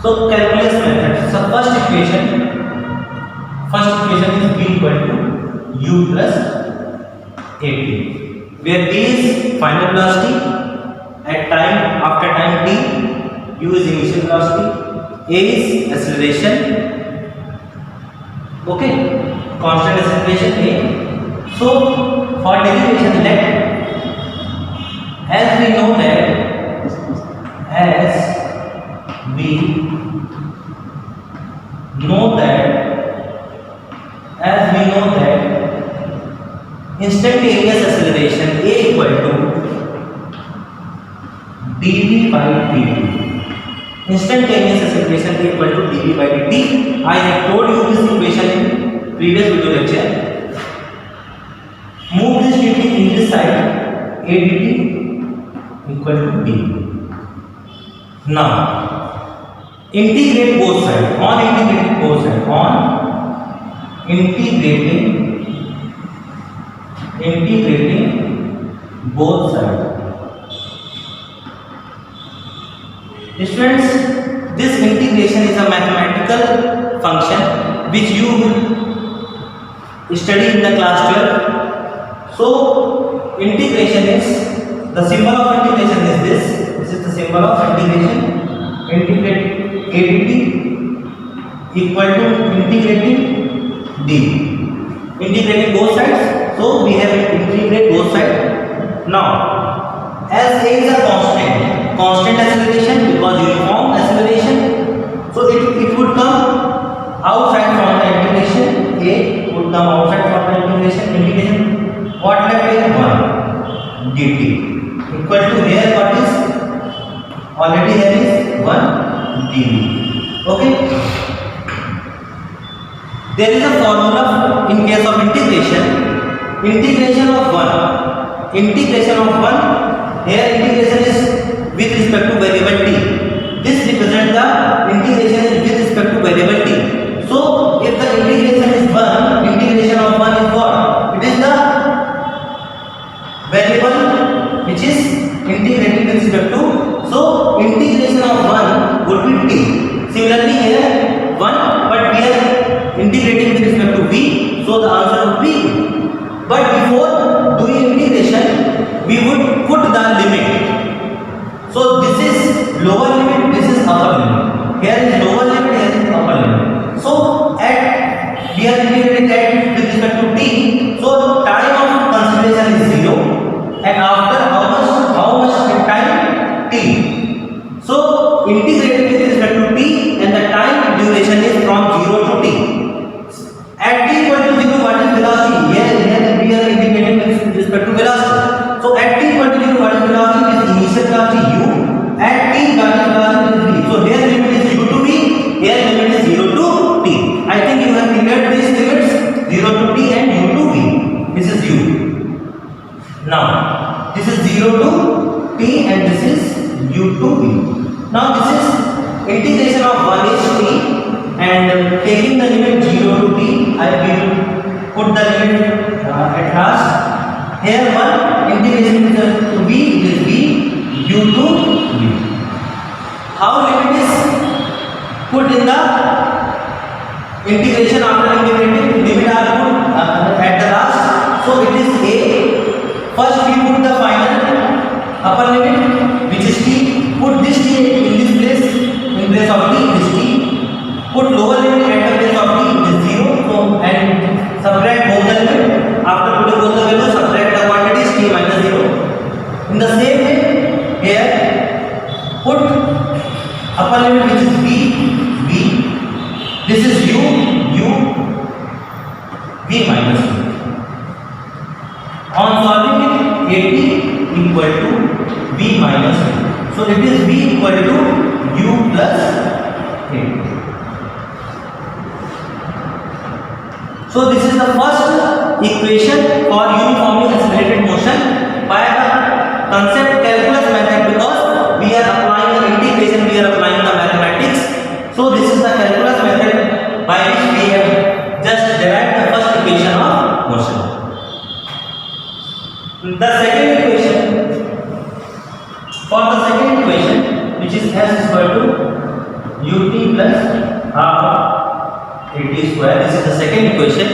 So calculus method. So first equation is b equal to u plus at, where a is final velocity at time after time t, u is initial velocity, a is acceleration, okay, constant acceleration a. So for derivation, as we know that instantaneous acceleration a equal to dv by dt. Instantaneous acceleration a equal to dv by dt. I have told you this equation in previous video lecture. Move this dt in this side, a dt equal to d. Now integrate both sides. Integrating both sides. Students, this integration is a mathematical function which you will study in the class 12. So integration is, the symbol of integration is this. This is the symbol of integration. Integrate a dt equal to integrating d. Integrating both sides. So we have integrated both sides. Now, as a is a constant acceleration because uniform acceleration, so it would come outside from the integration. A would come outside from the integration. What left is 1 dt equal to here what is already here is 1 dv. Okay. There is a formula in case of integration. Integration of 1. Here integration is with respect to variable t. This represents the integration is with respect to variable t. So if the integration is 1, integration of 1 is what? It is the variable which is integrated with respect to. So integration of 1 would be t. Similarly here 1, but we are integrating with respect to v, so the answer would be. But before doing integration, we would put the limit. So this is lower limit, this is upper limit. Here is lower limit, here is upper limit. So we are integrating at with respect to t. So time of consideration is 0, and after how much time t. So integrating with respect to t, and the time duration is from 0 to t. At t equal to 0, what is velocity? Here we are integrating with respect to velocity. So at t equal to 0, what is velocity? It is initial velocity u. At t, what is velocity? Is v. So here limit is u to v. Here limit is 0 to t. I think you have cleared these limits 0 to t and u to v. This is u. Now this is 0 to t and this is u to v. Now this is integration of 1 is t, and taking the limit 0 to t, I will put the limit at last. Here 1 integration to v, it is v, u to v. How limit is put in the integration after integrating? Limit are put at the last. So it is a. First we put the final upper limit, which is t. Put this t in this place, in place of t, this t. Put lower limit at the place of t, it is 0. So and subtract both the limit. After putting both the values, subtract the quantities t minus 0. In the same way, On solving it, 80 equal to v minus u. So it is v equal to u plus 80. So this is the first equation for uniformly accelerated motion by the concept calculus method, because we are applying the integration, we are applying the mathematics. So this is the calculus method by which we have just derived the first equation of motion. The second equation, for the second equation, which is s is equal to ut plus half at square, this is the second equation,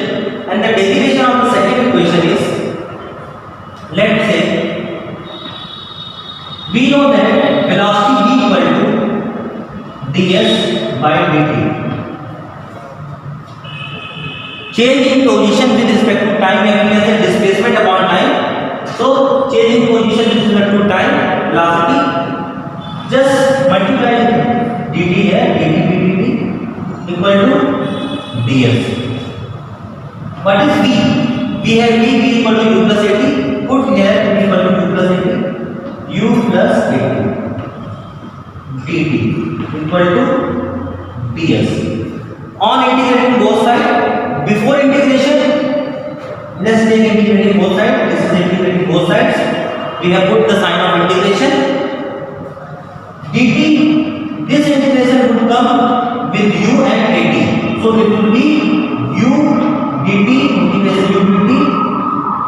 and the derivation of the second equation is, let's say, we know that velocity v equal to ds by dt. Change in position with respect to time acting as a displacement upon time. So change in position with respect to time, velocity, just multiply dt here, dt by dt equal to ds. What is v? We have v equal to u plus 80. Put here v equal to u plus 80. U plus 80 dt equal to ds. On integrating both sides, before integration, let's take integrating both sides. This is integrating both sides. We have put the sign of integration. dt, this integration would come with u and 80. So it will be u dt integration u dt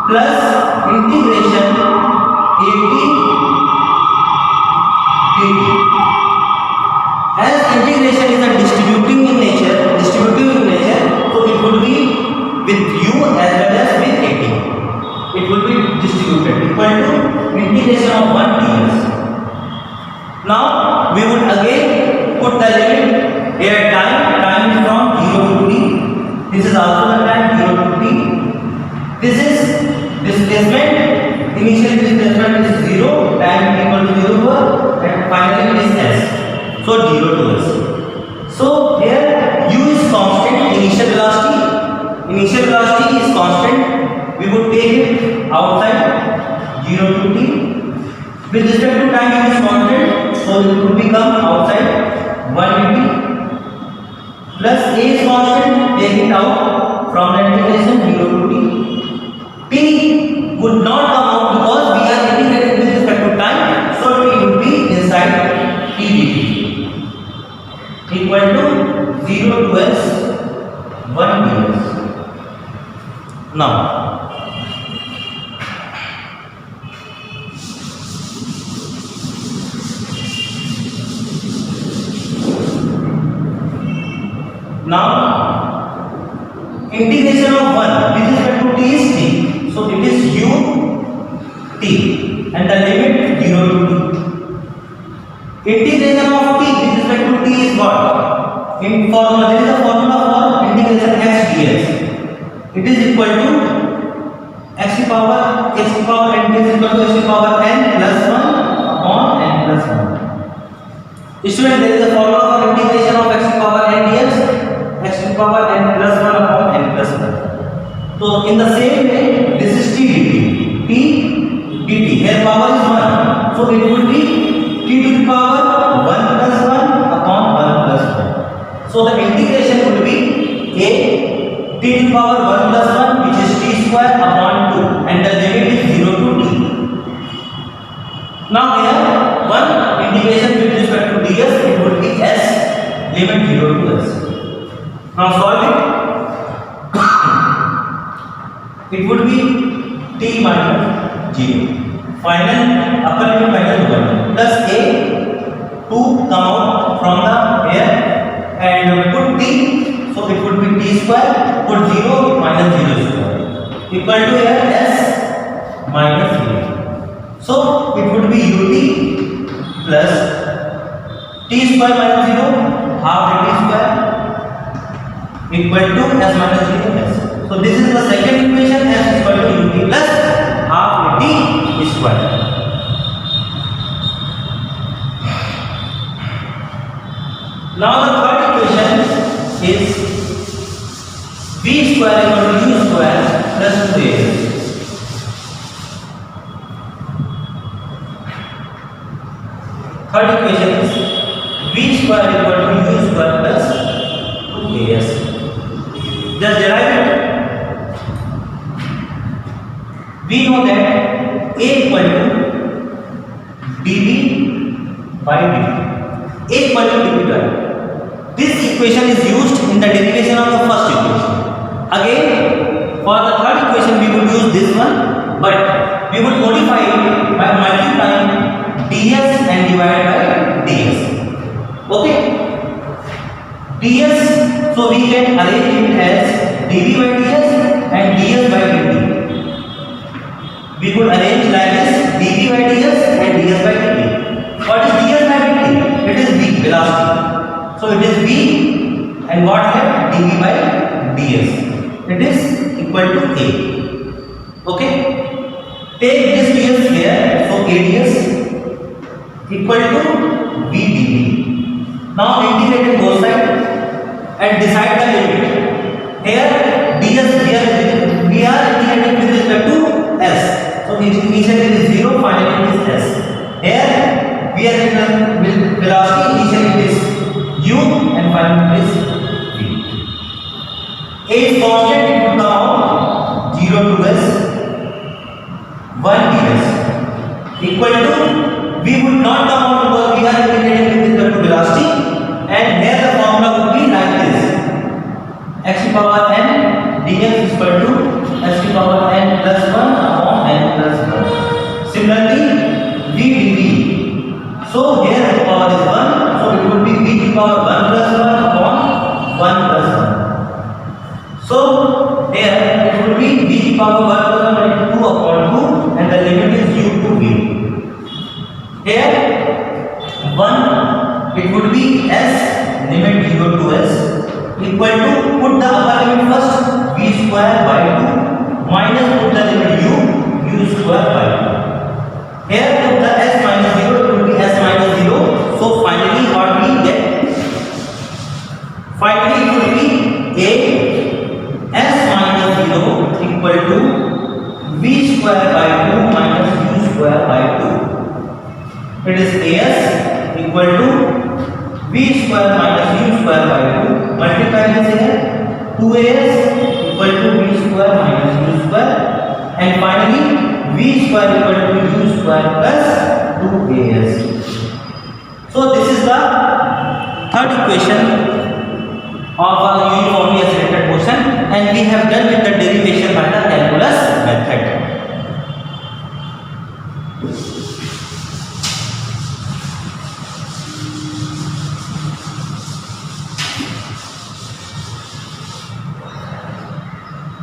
plus integration 80 dt. As integration is a distributive in nature, so it would be with u as well as with 80. It will be distributed equal to integration of 1 ds. Now we would again put the limit here. Time is from 0 to t. This is also the time 0 to t. This is displacement. Initial displacement is 0, time equal to 0 and finally it is s. So 0 to s. So here u is constant, initial velocity is constant. We would take it outside 0 to t. With respect to time, u is constant, so it would become outside 1 dt plus a is constant, take it out from the integration 0 to t. T would not come out because we are integrating with respect to time, so t would be inside t dt equal to 0 to s 1 ds. Now integration of 1 with respect to t is t, so it is u t and the limit 0 to t. Integration of t with respect to t is what? In formula, there is a formula for integration x ds. It is equal to x to power n is equal to x to power n plus 1 upon n plus 1. Student, there is a formula for integration of x to power n ds, x to power n plus 1 upon n plus 1. So in the same way, this is t dt. Here power is 1, so it would be t to the power 1 plus 1 upon 1 plus 1. So the integration would be a t to the power 1 plus 1, which is t square upon 2, and the limit is 0 to t. Now here 1 integration with respect to ds, it would be s, limit 0 to s. Now solve it. It would be t minus 0. Final upper limit final lower limit plus a 2 come out from the here and put t, so it would be t square, put 0 minus 0 square equal to here s minus 0. So it would be ut plus t square minus 0 half t square equal to s minus 0 s. So this is the second equation, s is equal to ut plus half t square. Now the third equation is v square equal to u square plus 2a. third equation is v square equal to u square plus 2as. Just derive it. We know that a equal to dv by dt. A equal to dv by dt. This equation is used in the derivation of the first equation. Again, for the third equation we would use this one, but we would modify it by multiplying ds and divide by ds. Okay, ds, so we can arrange it as dv by ds and ds by dt. We could arrange like this: dv by ds and ds by dt. What is ds by dt? It is v, velocity. So it is v, and what here? dv by ds. It is equal to a. Okay, take this ds here, so ads equal to v dv. Now integrate both sides and decide the limit. Here ds, here we are integrating with respect to s, so initially it is 0, finally it is s. Here we are with velocity, initially it is u and finally it is v. A is constant, it would come out 0 to s 1 ds equal to, we would not come out because we are integrating with respect to velocity, and here the formula would be like this: x to the power n dx is equal to x to the power n plus 1 upon n plus 1. Similarly, v dv, so here the power is 1, so it would be v to the power 1 plus 1 upon 1 plus 1. So here it would be v to the power 1 plus 1 2 upon 2, and the limit is u to v. Here 1, it would be s, limit 0 to s, equal to, put the upper limit first, v square by 2, minus put the limit u square by 2. Here put the s minus 0, it will be s minus 0. So finally what we get? Finally it will be a s minus 0 equal to v square by 2 minus u square by 2. It is as equal to v square minus u square by 2. Multiply this here, 2as equal to v square minus u square, and finally v square equal to u square plus 2as. So this is the third equation of a uniformly accelerated motion, and we have done with the derivation by the calculus method.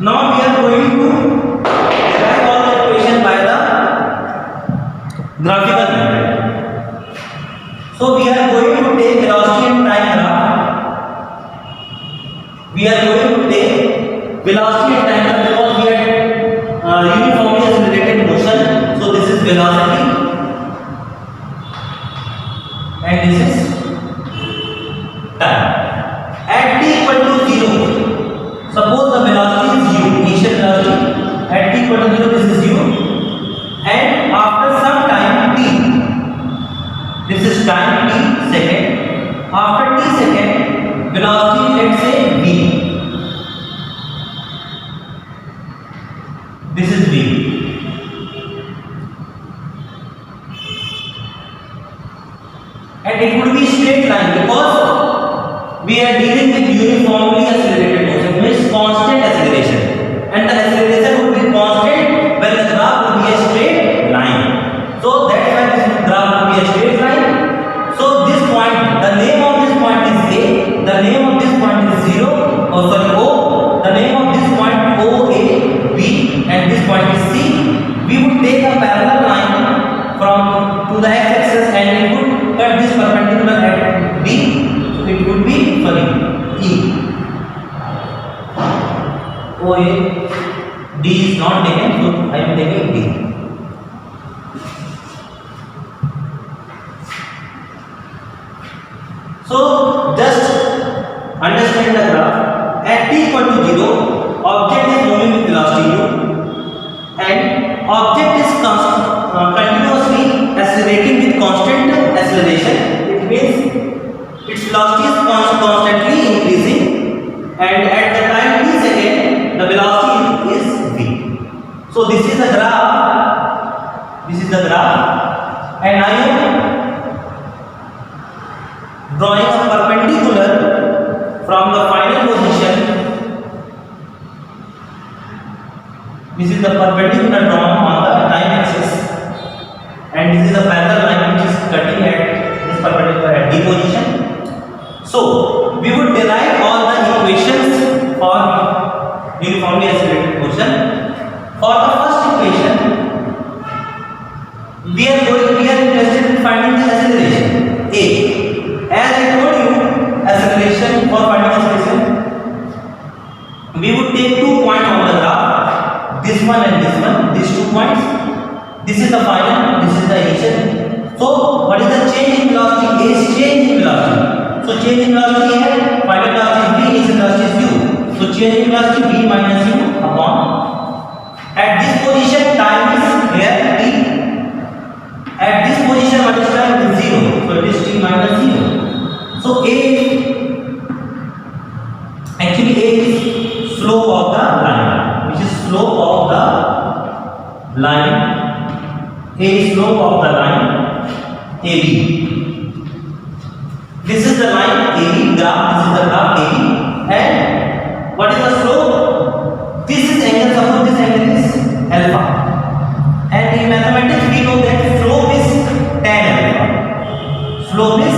Now we are going to derive all the equation by the graphical method. So we are going to take velocity and time graph. We are going to take velocity and time graph because we are uniformly accelerated motion. So this is velocity and this is time. At t equal to 0, suppose the velocity is u, initial velocity. At t equal to 0, this is u, and after some time t, this is time t second. After t second, velocity, let's say v. This is v. And it would be straight line because we are dealing with uniformly accelerated motion, means constant acceleration, and the acceleration would be constant when the graph would be a straight line. So that's why this graph would be a straight line. So this point, the name of this point is A, the name of this point is 0, or sorry O, the name of this point O, A, B, and this point is C. We would take a parallel line from to the x-axis and it would cut this perpendicular at B. It would be, sorry, E. OA, D is not taken, so I am taking D. So just understand the graph. At t equal to 0, object is moving with velocity u, and object is continuously accelerating with constant acceleration. acceleration, it means its velocity is constantly increasing, and at the time t second the velocity is v. So this is the graph, and I am drawing a perpendicular from the final position. This is the perpendicular drawn on the time axis, and this is a parallel line which is cutting at this perpendicular at D position. So we would derive all the equations for uniformly accelerated motion. For the first equation, we are interested in finding the acceleration A. As I told you, acceleration, for finding acceleration, we would take 2 points on the graph, this one and this one, these 2 points. This is the final, this is the initial. So what is the change in velocity? A is change in velocity. So change in velocity here, final velocity is v, initial velocity is u. So change in velocity v minus u upon, at this position time is here t. At this position what is time? Is 0. So it is t minus 0. So A is slope of the line, which is slope of the line. A is slope of the line AB. This is the line AB graph. This is the graph AB. And what is the slope? This is angle. Suppose this angle is alpha. And in mathematics we know that slope is tan alpha. Slope is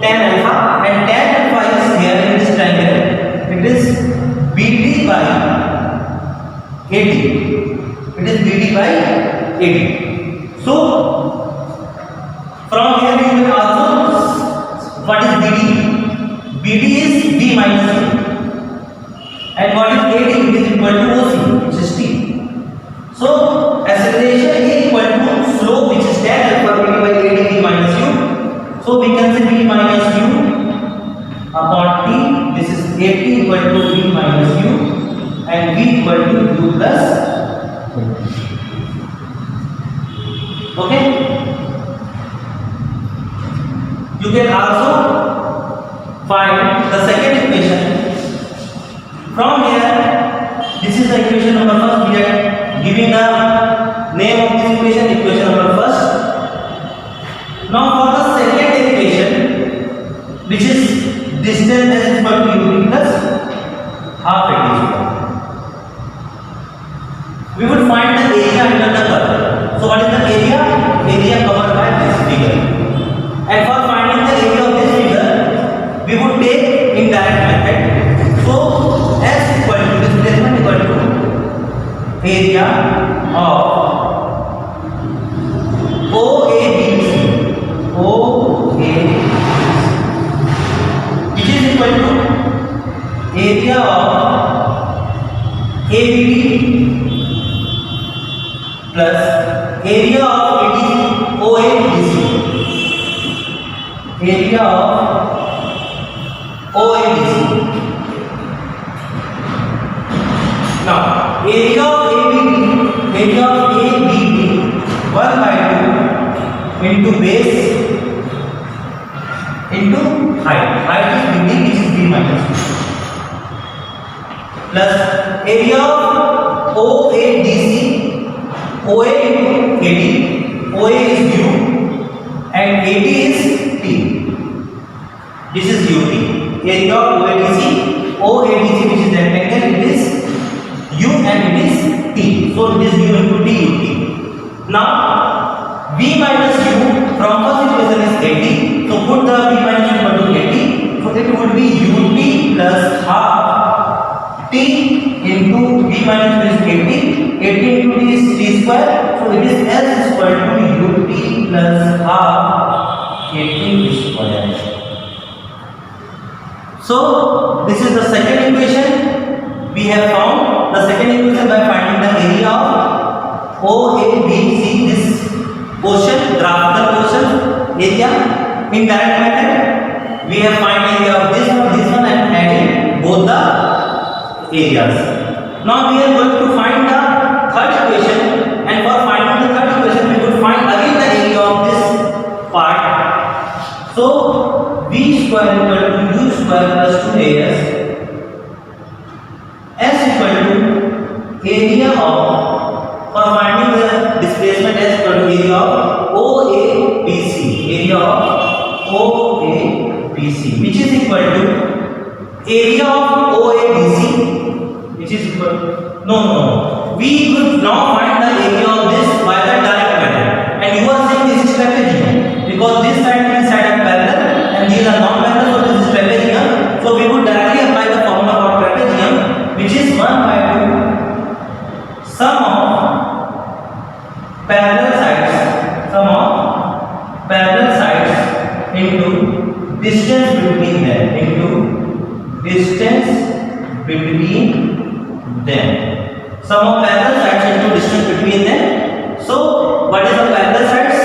tan alpha, and tan alpha is here in this triangle. It is BD by AD. It is BD by AD. So from here you can also, what is BD? BD is B minus A. And what is AD? It is equal to OC, which is T. So acceleration is equal to slope, which is tan alpha BD by AD B minus U. So we can say B minus U upon T. This is AT equal to B minus U, and V equal to U plus. Okay. You can also find the second equation. From here, this is the equation number first. We are giving the name of this equation, equation number first. Now for the second equation, which is distance is equal to ut plus half at square. We would find the area under the curve. So what is the area? Area covered by this figure. And for finding the area of this figure, we would take indirect method. So S equal to displacement equal to area of OABC, which is equal to area of ABD plus area of OABC. Area of OABC. Now area of ABD 1 by 2 into base into height. Height is BD, which is B minus 2, plus area of OADC. OA into AD. OA is U and AD is T. This is UT. Area of OADC, which is rectangle, it is U and it is T. So it is U into T UT. Now V minus U from first equation is 80. So put the V minus U equal to 80. So it would be UT plus half T into V minus U is 80. 80 into T is T square. So it is S equal to UT plus half 80 square. So this is the second equation. We have found the second equation by finding the area of OABC, this portion, graphical portion, area. In direct method, we have find area of this one and adding both the areas. Now we are going to find the third equation, and for finding the third equation, we would find again the area of this part. BC, which is equal to area of OABC, which is equal to, no. We could now find the area of this by the direct method. And you are saying this is trapezium because this side and this side are parallel and these are non parallel, so this is trapezium. So we would directly apply the formula for trapezium, which is 1 by 2 sum of parallel sides into distance between them. Sum of parallel sides into distance between them. So what is the parallel sides?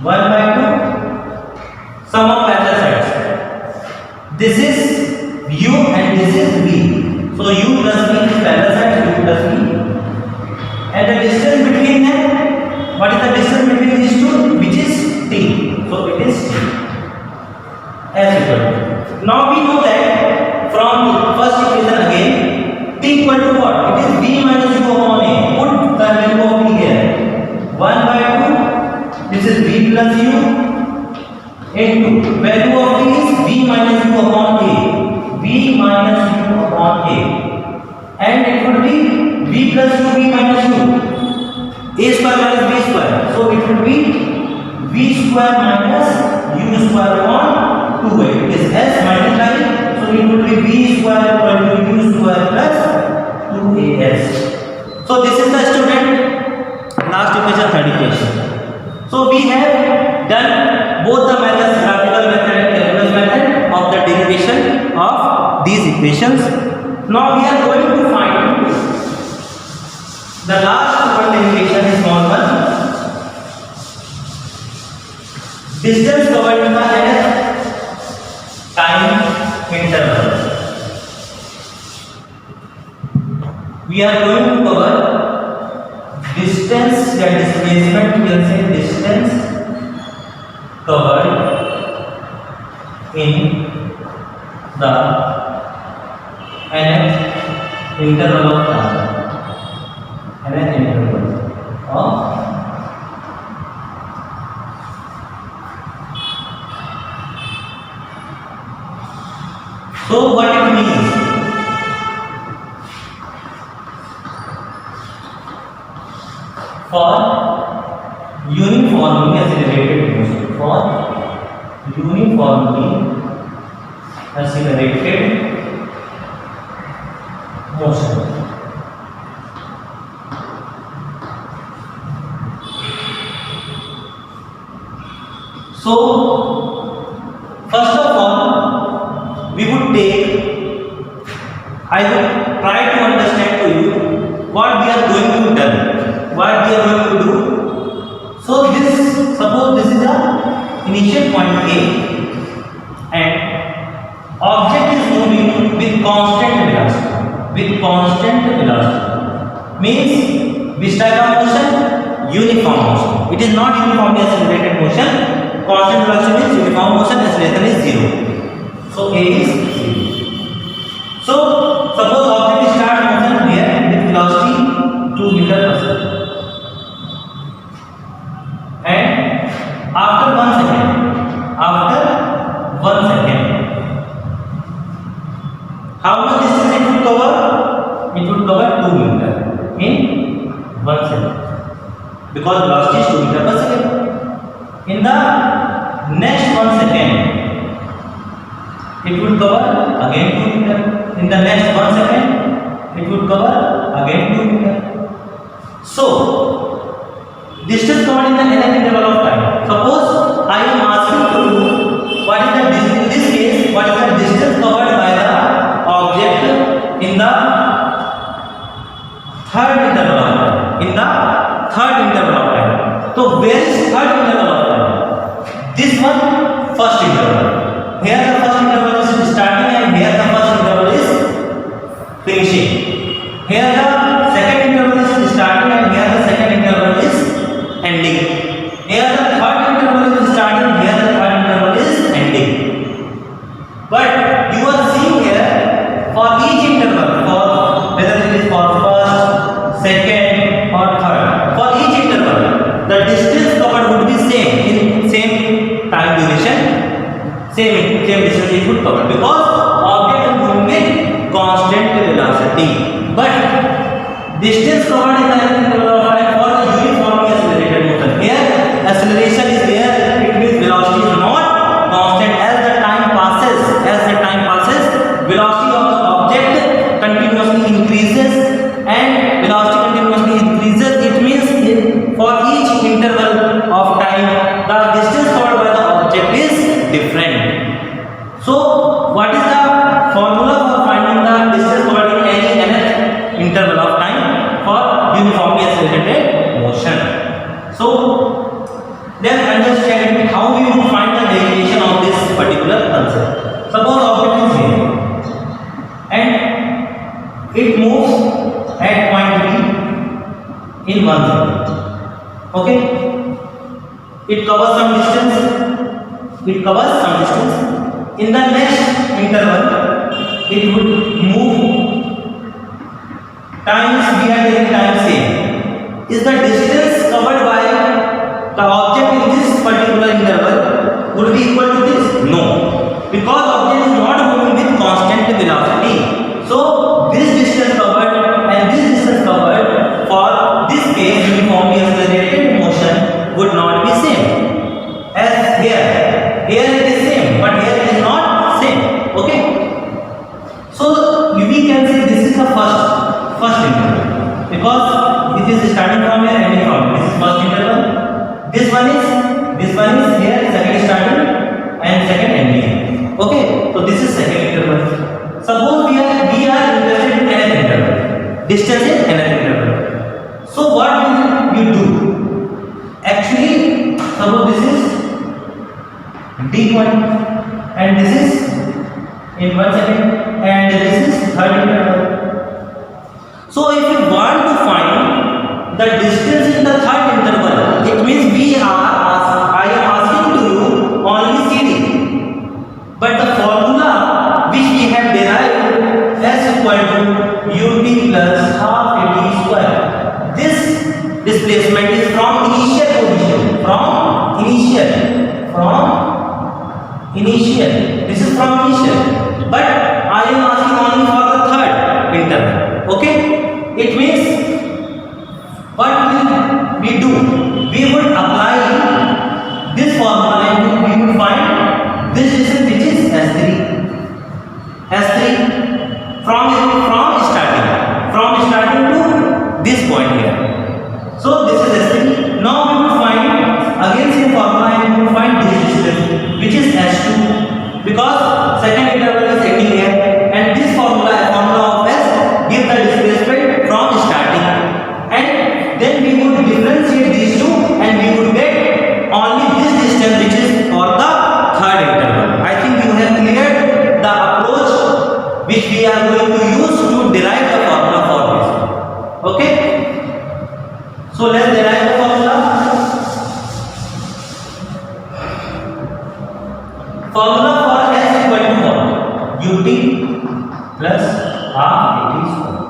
1 by 2 sum of parallel sides. This is u and this is v. So u plus v is parallel sides, u plus v. And the distance between them, what is the distance between these two? Which is t. So it is t. As equal to. Now we know that from first equation again, t equal to what? It is v minus u upon a. Put the value of v here. 1 by 2. This is v plus u into value of v is v minus u upon a. V minus u upon a. And it would be v plus u, v minus u. A square minus b square. So it would be v square minus u square upon 2a. It is s multiplied. So it would be v square equal to u square plus 2as. So this is the student last equation, third equation. So we have done both the methods, graphical method and calculus method of the derivation of these equations. Now we are going to find the last one derivation is small one. Distance covered in the nth time interval. We are going to cover distance, that displacement, we can say distance covered in the nth interval of time. Nth interval of so what it means? For uniformly accelerated motion, So first of all, we would take, I would try to understand to you what we are going to do. So this, suppose this is a initial point A and object is moving with constant velocity. Means which type of motion? Uniform motion. It is not uniformly accelerated motion. Constant velocity means uniform motion, acceleration is 0. So A is 0. So suppose object starts motion here with velocity 2 meter per second. And after 1 second, how much distance it would cover? It would cover 2 meter in 1 second, because velocity is 2 meter per second. In the next 1 second, it would cover again 2 meter. In the next 1 second, it would cover again 2 meter. So distance covered in the nth interval of time. Suppose I am asking to you what is the distance, in this case, what is the distance covered by the object in the third interval of time. So where is third interval of time? This one, first interval. Here the first interval is starting and here the first interval is finishing. Here the second interval is starting and here the second interval is ending. Here the third interval is starting, here the third interval is ending. But you are seeing here for each interval, for whether it is for first, second or third, for each interval the distance covered would be same in same time duration, same distance it would cover, because object is moving with constant velocity. But distance covered in the interval of time for the uniformly accelerated motion. Here acceleration is there, it means velocity is not constant. As the time passes, velocity of the object continuously increases, and velocity continuously increases. It means for each interval of time the distance covered by the object is different. So what is the formula for finding the distance covered in any nth interval of time for uniformly accelerated motion? So let's understand how we will find the derivation of this particular concept. Suppose object is here and it moves at point B in 1 second. Okay, it covers some distance. In the next interval it would move times we are taking time same. Is the distance covered by the object in this particular interval would be equal to this? No, because object is not moving with constant velocity. So this distance covered and this distance covered for this case uniformly accelerated motion would not be same as here. Here it is same, but here it is not same. Okay, so we can say this is the first interval, because it is starting from here, ending from here. This is first interval. This one is here, second starting and second ending. Okay, so this is second interval. Suppose we are interested in nth interval, distance is nth interval. So what will you do? Actually, suppose this is d1 and this is in 1 second and this is third interval. So if you want to find the distance in the third interval, it means I am asking to you only CD, but the formula which we have derived is equal to ut plus half at square. This displacement is from initial position, this is from initial, but I am asking only for the third interval. Okay, it means what will we do? We would apply this formula and we would find this distance, which is S3 from starting to this point here. So this is S3. Now we would find again same formula and we would find this distance, which is S2, because second interval is ending here, and this formula of S give the displacement from starting, and then we would differentiate these two and we would get only this distance, which is for the third interval. I think you have cleared the approach which we are going to use to derive the formula for this. Okay, so let's derive the formula. Formula for S equal to what? Ut plus half at square.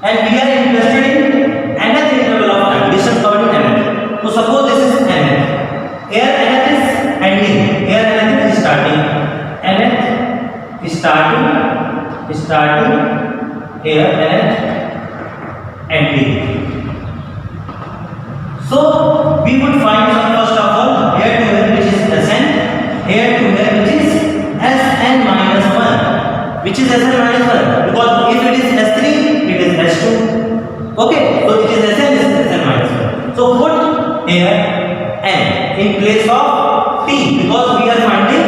And we are interested in nth interval of time, distance covered in nth. So suppose this is nth. Here nth is ending, here nth is starting. Nth is starting, here nth ending. So we would find first of all here to here, which is Sn, here to here, which is Sn minus 1, which is Sn minus 1, because if it is S3 it is S2. Okay, so it is Sn minus 1. So put here n in place of t, because we are finding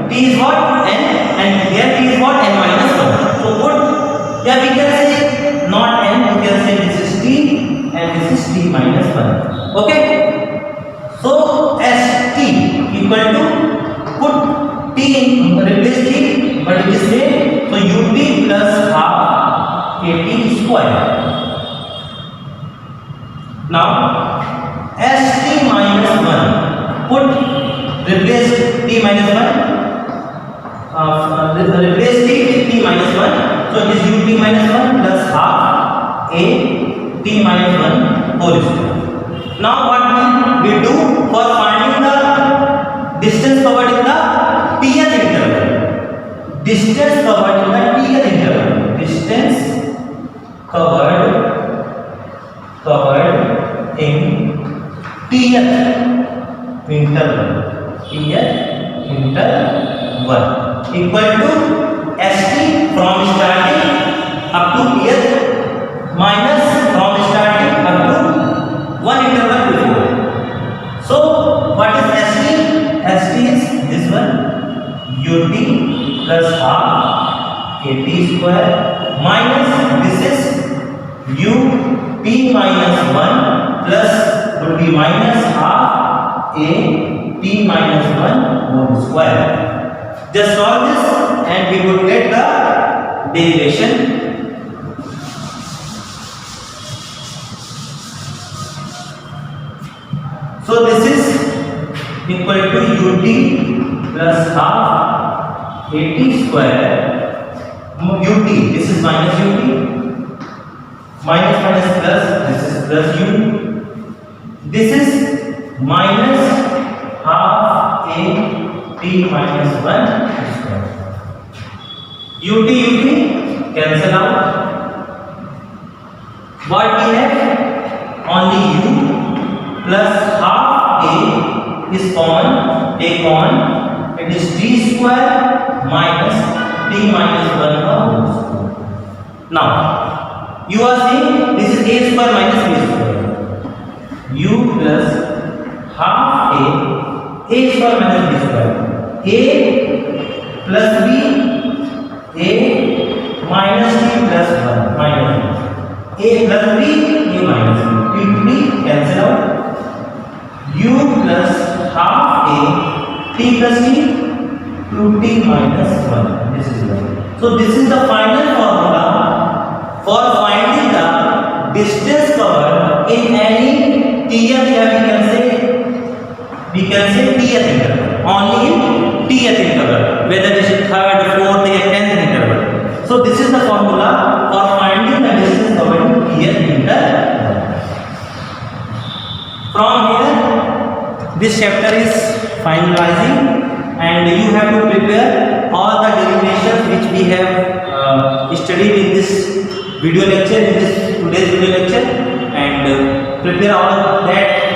t is what? N, and here t is what? N minus 1. So put, yeah, we can say not n, we can say this is t and this is t minus 1. Okay, so St equal to, put t in, replace t, but it is same, so ut plus half at square. Now St minus 1, put, replace t minus 1, replace t with t minus 1, so it is ut minus 1 plus half a t minus 1 whole square. Now what will we do for finding the distance covered in the tth distance covered in the tth interval. Distance covered in tth interval. Equal to st from starting up to tth minus from starting up to one interval before. So what is st? St is this one, ut plus half at square minus this is ut minus 1 plus would be minus half a t minus 1 whole square. Just solve this and we would get the derivation. So this is equal to ut plus half at square ut, this is minus ut, minus minus plus, this is plus u, this is minus half a t minus 1 square. ut cancel out. What we have? Only u plus half a is common, take common, it is t square minus t minus 1 whole square. Now you are saying this is a square minus b square. U plus half a square minus b square. A plus b, a minus t plus 1 minus b. A plus b, a minus b. T to b cancel out. U plus half a t plus t 2t minus 1. This is one. So this is the final formula for finding the distance covered in any tth, we can say tth interval, only in tth interval, whether it is third, fourth or 10th interval. So this is the formula for finding the distance covered in tth interval. From here this chapter is finalizing and you have to prepare all the derivations which we have studied in this video lecture, in this today's video lecture, and prepare all that